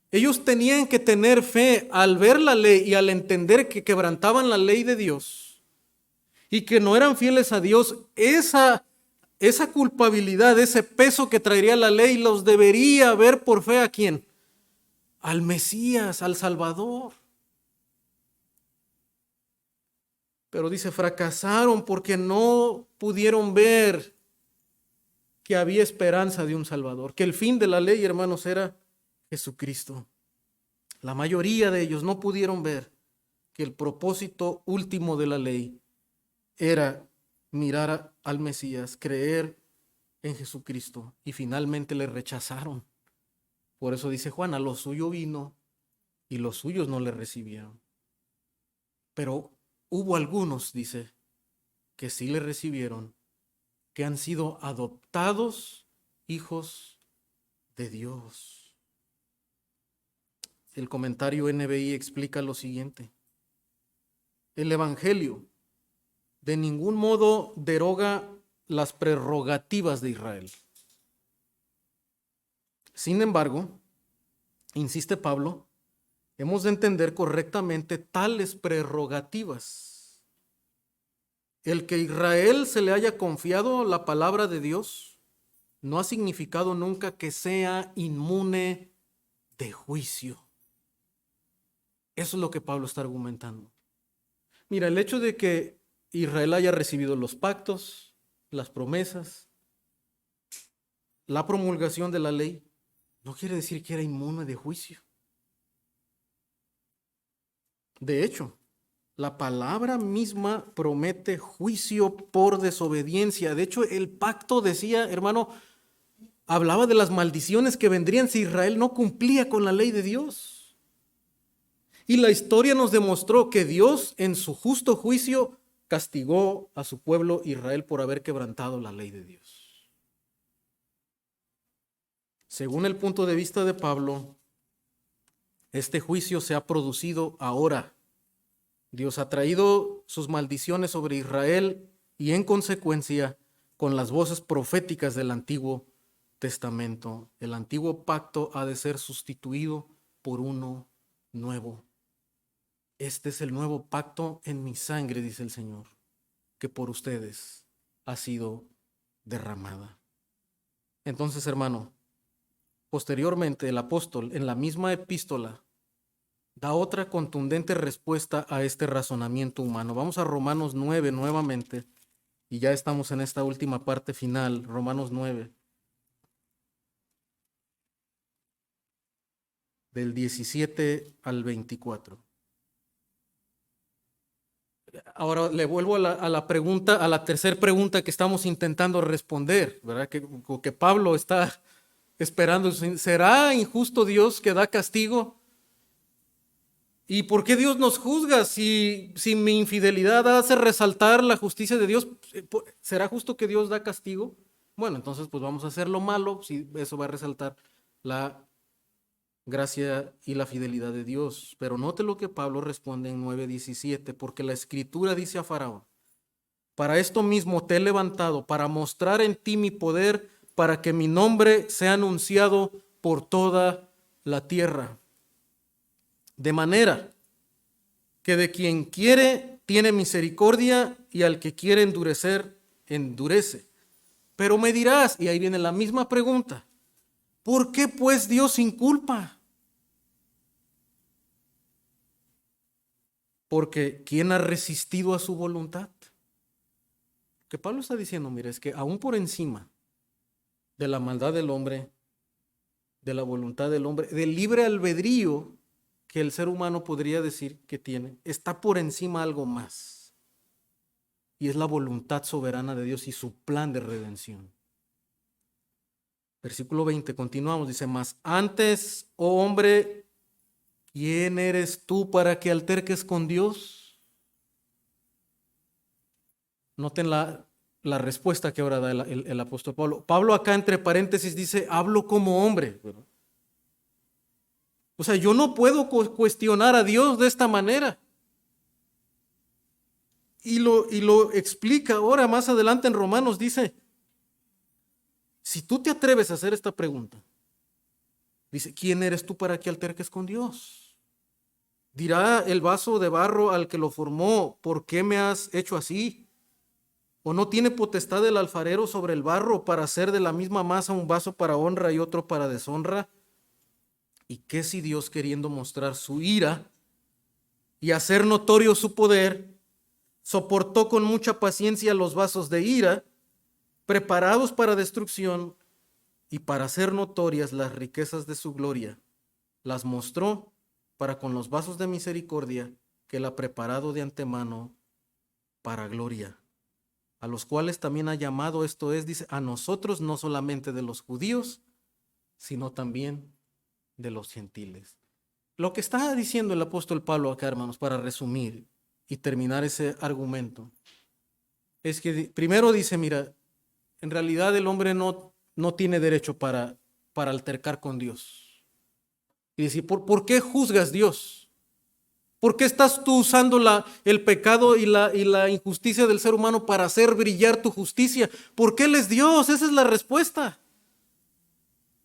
A: Ellos tenían que tener fe al ver la ley y al entender que quebrantaban la ley de Dios y que no eran fieles a Dios. Esa culpabilidad, ese peso que traería la ley, los debería ver por fe ¿a quién? Al Mesías, al Salvador. Pero dice, fracasaron porque no pudieron ver que había esperanza de un Salvador, que el fin de la ley, hermanos, era Jesucristo. La mayoría de ellos no pudieron ver que el propósito último de la ley era mirar al Mesías, creer en Jesucristo, y finalmente le rechazaron. Por eso dice Juan, a lo suyo vino y los suyos no le recibieron. Pero hubo algunos, dice, que sí le recibieron, que han sido adoptados hijos de Dios. El comentario NBI explica lo siguiente: el Evangelio de ningún modo deroga las prerrogativas de Israel. Sin embargo, insiste Pablo, hemos de entender correctamente tales prerrogativas. El que a Israel se le haya confiado la palabra de Dios no ha significado nunca que sea inmune de juicio. Eso es lo que Pablo está argumentando. Mira, el hecho de que Israel haya recibido los pactos, las promesas, la promulgación de la ley, no quiere decir que era inmune de juicio. De hecho, la palabra misma promete juicio por desobediencia. De hecho, el pacto decía, hermano, hablaba de las maldiciones que vendrían si Israel no cumplía con la ley de Dios. Y la historia nos demostró que Dios, en su justo juicio, castigó a su pueblo Israel por haber quebrantado la ley de Dios. Según el punto de vista de Pablo, este juicio se ha producido ahora. Dios ha traído sus maldiciones sobre Israel y en consecuencia, con las voces proféticas del Antiguo Testamento, el antiguo pacto ha de ser sustituido por uno nuevo. Este es el nuevo pacto en mi sangre, dice el Señor, que por ustedes ha sido derramada. Entonces, hermano, posteriormente el apóstol en la misma epístola da otra contundente respuesta a este razonamiento humano. Vamos a Romanos 9 nuevamente, y ya estamos en esta última parte final, Romanos 9. del 17 al 24. Ahora le vuelvo a la pregunta, a la tercera pregunta que estamos intentando responder, ¿verdad? Que Pablo está esperando. ¿Será injusto Dios que da castigo? ¿Y por qué Dios nos juzga si mi infidelidad hace resaltar la justicia de Dios? ¿Será justo que Dios da castigo? Bueno, entonces pues vamos a hacer lo malo, si eso va a resaltar la gracia y la fidelidad de Dios. Pero note lo que Pablo responde en 9:17, porque la Escritura dice a Faraón: para esto mismo te he levantado, para mostrar en ti mi poder, para que mi nombre sea anunciado por toda la tierra. De manera que de quien quiere tiene misericordia, y al que quiere endurecer, endurece. Pero me dirás, y ahí viene la misma pregunta: ¿por qué pues Dios sin culpa? Porque ¿quién ha resistido a su voluntad? Lo que Pablo está diciendo, mira, es que aún por encima de la maldad del hombre, de la voluntad del hombre, del libre albedrío que el ser humano podría decir que tiene, está por encima algo más. Y es la voluntad soberana de Dios y su plan de redención. Versículo 20, continuamos, dice: mas antes, oh hombre, ¿quién eres tú para que alterques con Dios? Noten la respuesta que ahora da el apóstol Pablo. Pablo acá entre paréntesis dice: hablo como hombre. O sea, yo no puedo cuestionar a Dios de esta manera. Y lo explica ahora más adelante en Romanos, dice: si tú te atreves a hacer esta pregunta, dice, ¿quién eres tú para que alterques con Dios? Dirá el vaso de barro al que lo formó: ¿por qué me has hecho así? ¿O no tiene potestad el alfarero sobre el barro para hacer de la misma masa un vaso para honra y otro para deshonra? ¿Y qué si Dios, queriendo mostrar su ira y hacer notorio su poder, soportó con mucha paciencia los vasos de ira, preparados para destrucción, y para hacer notorias las riquezas de su gloria, las mostró para con los vasos de misericordia que él ha preparado de antemano para gloria, a los cuales también ha llamado, esto es, dice, a nosotros, no solamente de los judíos, sino también de los gentiles? Lo que está diciendo el apóstol Pablo acá, hermanos, para resumir y terminar ese argumento, es que primero dice, mira, en realidad el hombre no tiene derecho para altercar con Dios. Y decir, ¿por qué juzgas Dios? ¿Por qué estás tú usando el pecado y la injusticia del ser humano para hacer brillar tu justicia? Porque Él es Dios, esa es la respuesta.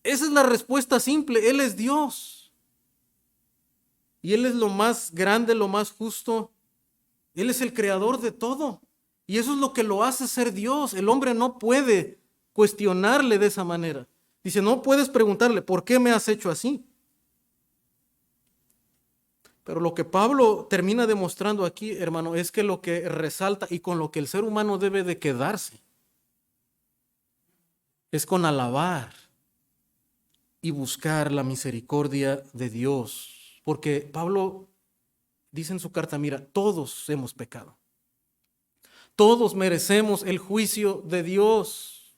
A: Esa es la respuesta simple, Él es Dios. Y Él es lo más grande, lo más justo. Él es el creador de todo. Y eso es lo que lo hace ser Dios. El hombre no puede cuestionarle de esa manera. Dice, no puedes preguntarle, ¿por qué me has hecho así? Pero lo que Pablo termina demostrando aquí, hermano, es que lo que resalta y con lo que el ser humano debe de quedarse es con alabar y buscar la misericordia de Dios. Porque Pablo dice en su carta, mira, todos hemos pecado. Todos merecemos el juicio de Dios.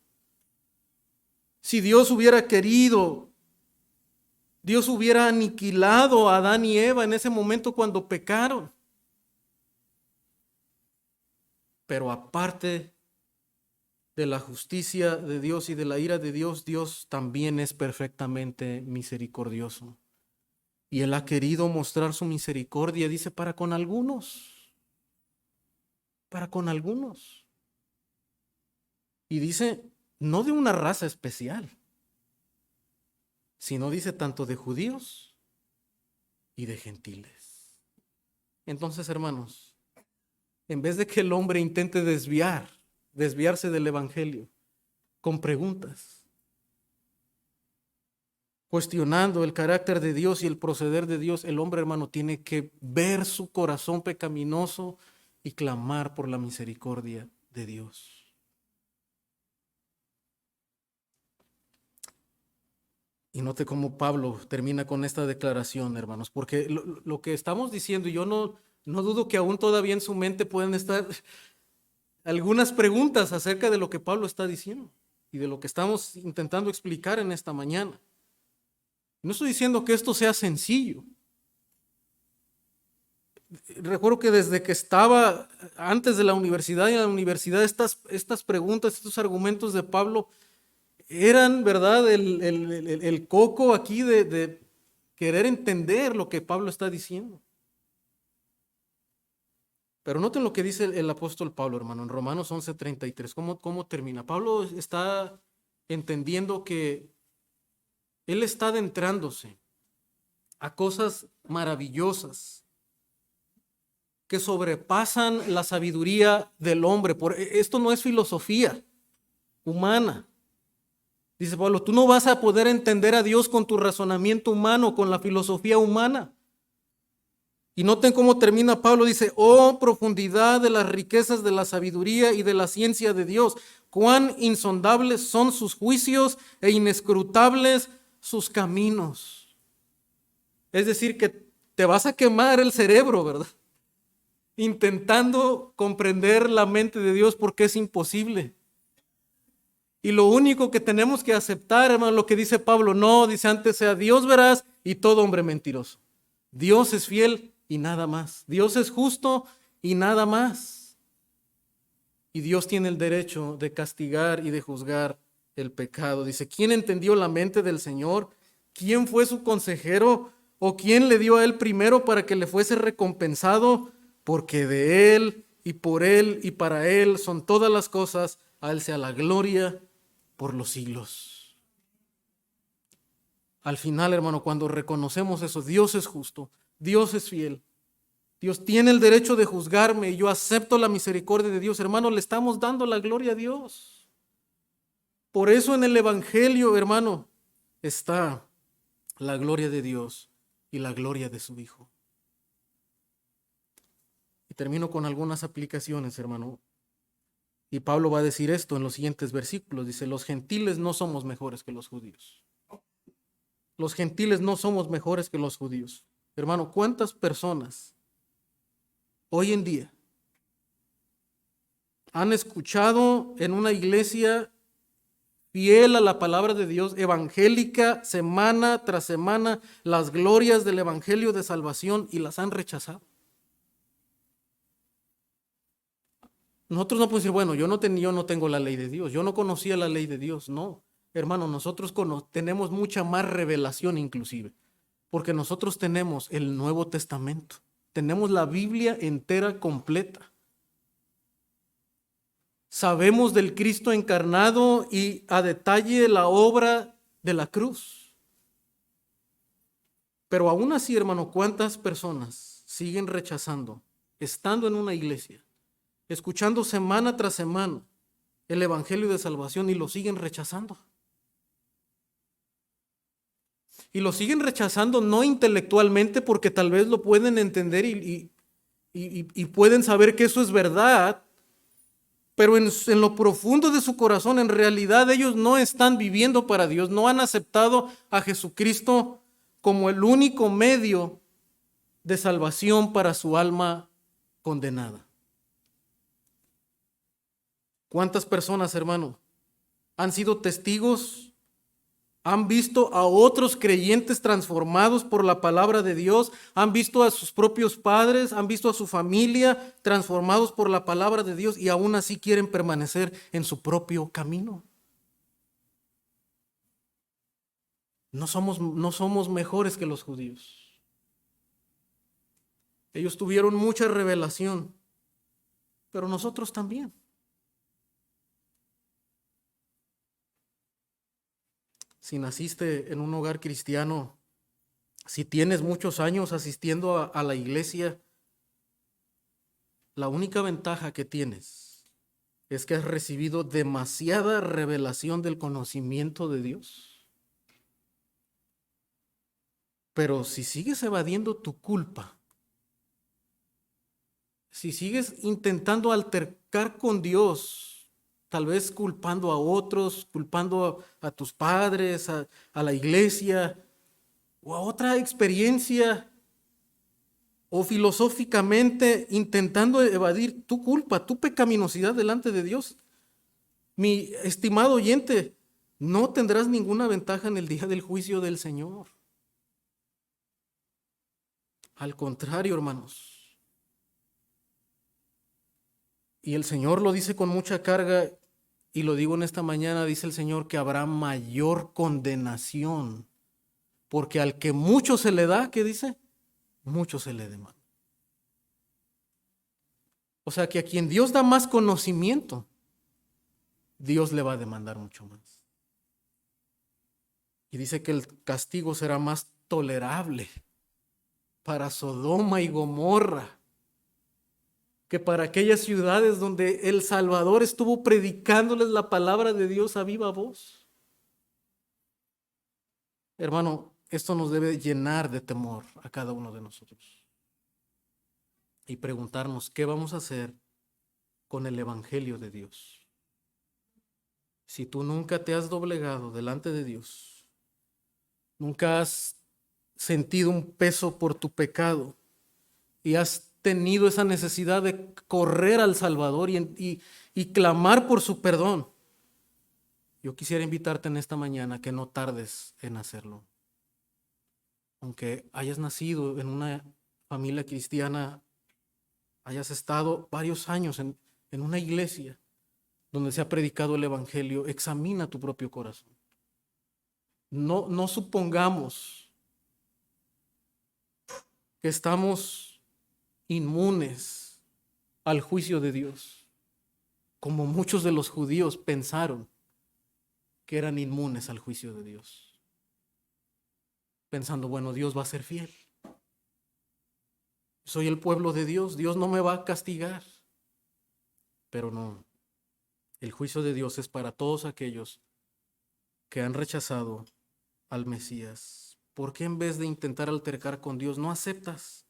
A: Si Dios hubiera querido, Dios hubiera aniquilado a Adán y Eva en ese momento cuando pecaron. Pero aparte de la justicia de Dios y de la ira de Dios, Dios también es perfectamente misericordioso. Y Él ha querido mostrar su misericordia, dice, para con algunos. Para con algunos. Y dice, no de una raza especial, sino dice tanto de judíos y de gentiles. Entonces, hermanos, en vez de que el hombre intente desviarse del evangelio con preguntas, cuestionando el carácter de Dios y el proceder de Dios, el hombre, hermano, tiene que ver su corazón pecaminoso y clamar por la misericordia de Dios. Y note cómo Pablo termina con esta declaración, hermanos, porque lo que estamos diciendo, yo no dudo que aún todavía en su mente pueden estar algunas preguntas acerca de lo que Pablo está diciendo y de lo que estamos intentando explicar en esta mañana. No estoy diciendo que esto sea sencillo. Recuerdo que desde que estaba antes de la universidad y en la universidad, estas preguntas, estos argumentos de Pablo eran, ¿verdad?, el coco aquí de querer entender lo que Pablo está diciendo. Pero noten lo que dice el apóstol Pablo, hermano, en Romanos 11:33. ¿Cómo termina? Pablo está entendiendo que él está adentrándose a cosas maravillosas que sobrepasan la sabiduría del hombre. Esto no es filosofía humana. Dice Pablo, tú no vas a poder entender a Dios con tu razonamiento humano, con la filosofía humana. Y noten cómo termina Pablo, dice, oh profundidad de las riquezas de la sabiduría y de la ciencia de Dios, cuán insondables son sus juicios e inescrutables sus caminos. Es decir, que te vas a quemar el cerebro, ¿verdad? Intentando comprender la mente de Dios porque es imposible. Y lo único que tenemos que aceptar, hermano, lo que dice Pablo, no, dice antes sea Dios veraz y todo hombre mentiroso. Dios es fiel y nada más. Dios es justo y nada más. Y Dios tiene el derecho de castigar y de juzgar el pecado. Dice, ¿quién entendió la mente del Señor? ¿Quién fue su consejero? ¿O quién le dio a él primero para que le fuese recompensado? Porque de él y por él y para él son todas las cosas. A él sea la gloria por los siglos. Al final, hermano, cuando reconocemos eso, Dios es justo, Dios es fiel, Dios tiene el derecho de juzgarme y yo acepto la misericordia de Dios, hermano, le estamos dando la gloria a Dios. Por eso en el Evangelio, hermano, está la gloria de Dios y la gloria de su Hijo. Y termino con algunas aplicaciones, hermano. Y Pablo va a decir esto en los siguientes versículos. Dice, los gentiles no somos mejores que los judíos. Los gentiles no somos mejores que los judíos. Hermano, ¿cuántas personas hoy en día han escuchado en una iglesia fiel a la palabra de Dios, evangélica, semana tras semana, las glorias del evangelio de salvación y las han rechazado? Nosotros no podemos decir, bueno, yo no tengo la ley de Dios, yo no conocía la ley de Dios. No, hermano, nosotros tenemos mucha más revelación inclusive, porque nosotros tenemos el Nuevo Testamento, tenemos la Biblia entera completa. Sabemos del Cristo encarnado y a detalle la obra de la cruz. Pero aún así, hermano, ¿cuántas personas siguen rechazando, estando en una iglesia, escuchando semana tras semana el evangelio de salvación y lo siguen rechazando? Y lo siguen rechazando no intelectualmente porque tal vez lo pueden entender y pueden saber que eso es verdad, pero en lo profundo de su corazón, en realidad ellos no están viviendo para Dios, no han aceptado a Jesucristo como el único medio de salvación para su alma condenada. ¿Cuántas personas, hermano, han sido testigos? Han visto a otros creyentes transformados por la palabra de Dios, han visto a sus propios padres, han visto a su familia transformados por la palabra de Dios y aún así quieren permanecer en su propio camino. No somos mejores que los judíos. Ellos tuvieron mucha revelación, pero nosotros también. Si naciste en un hogar cristiano, si tienes muchos años asistiendo a la iglesia, la única ventaja que tienes es que has recibido demasiada revelación del conocimiento de Dios. Pero si sigues evadiendo tu culpa, si sigues intentando altercar con Dios, tal vez culpando a otros, culpando a tus padres, a la iglesia o a otra experiencia, o filosóficamente intentando evadir tu culpa, tu pecaminosidad delante de Dios. Mi estimado oyente, no tendrás ninguna ventaja en el día del juicio del Señor. Al contrario, hermanos. Y el Señor lo dice con mucha carga, y lo digo en esta mañana, dice el Señor que habrá mayor condenación, porque al que mucho se le da, ¿qué dice? Mucho se le demanda. O sea que a quien Dios da más conocimiento, Dios le va a demandar mucho más. Y dice que el castigo será más tolerable para Sodoma y Gomorra que para aquellas ciudades donde el Salvador estuvo predicándoles la palabra de Dios a viva voz. Hermano, esto nos debe llenar de temor a cada uno de nosotros y preguntarnos qué vamos a hacer con el Evangelio de Dios. Si tú nunca te has doblegado delante de Dios, nunca has sentido un peso por tu pecado y has tenido esa necesidad de correr al Salvador y clamar por su perdón, yo quisiera invitarte en esta mañana que no tardes en hacerlo. Aunque hayas nacido en una familia cristiana, hayas estado varios años en una iglesia donde se ha predicado el Evangelio, examina tu propio corazón. No supongamos que estamos inmunes al juicio de Dios, como muchos de los judíos pensaron que eran inmunes al juicio de Dios, pensando, bueno, Dios va a ser fiel. Soy el pueblo de Dios, Dios no me va a castigar. Pero no, el juicio de Dios es para todos aquellos que han rechazado al Mesías. ¿Por qué en vez de intentar altercar con Dios no aceptas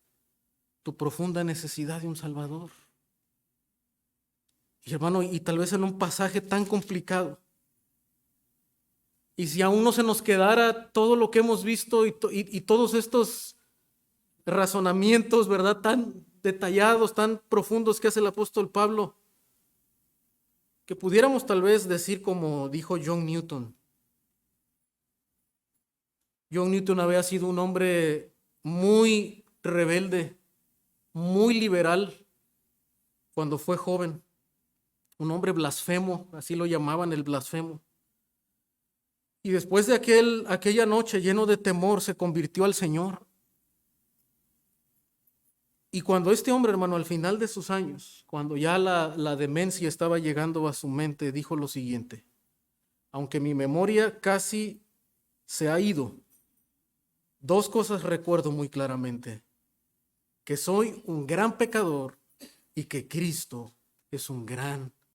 A: tu profunda necesidad de un Salvador? Y hermano, y tal vez en un pasaje tan complicado, y si aún no se nos quedara todo lo que hemos visto y todos estos razonamientos, ¿verdad?, tan detallados, tan profundos que hace el apóstol Pablo, que pudiéramos tal vez decir como dijo John Newton. John Newton había sido un hombre muy rebelde, muy liberal cuando fue joven, un hombre blasfemo, así lo llamaban, el blasfemo. Y después de aquella noche lleno de temor se convirtió al Señor. Y cuando este hombre, hermano, al final de sus años, cuando ya la demencia estaba llegando a su mente, dijo lo siguiente: aunque mi memoria casi se ha ido, dos cosas recuerdo muy claramente: que soy un gran pecador y que Cristo es un gran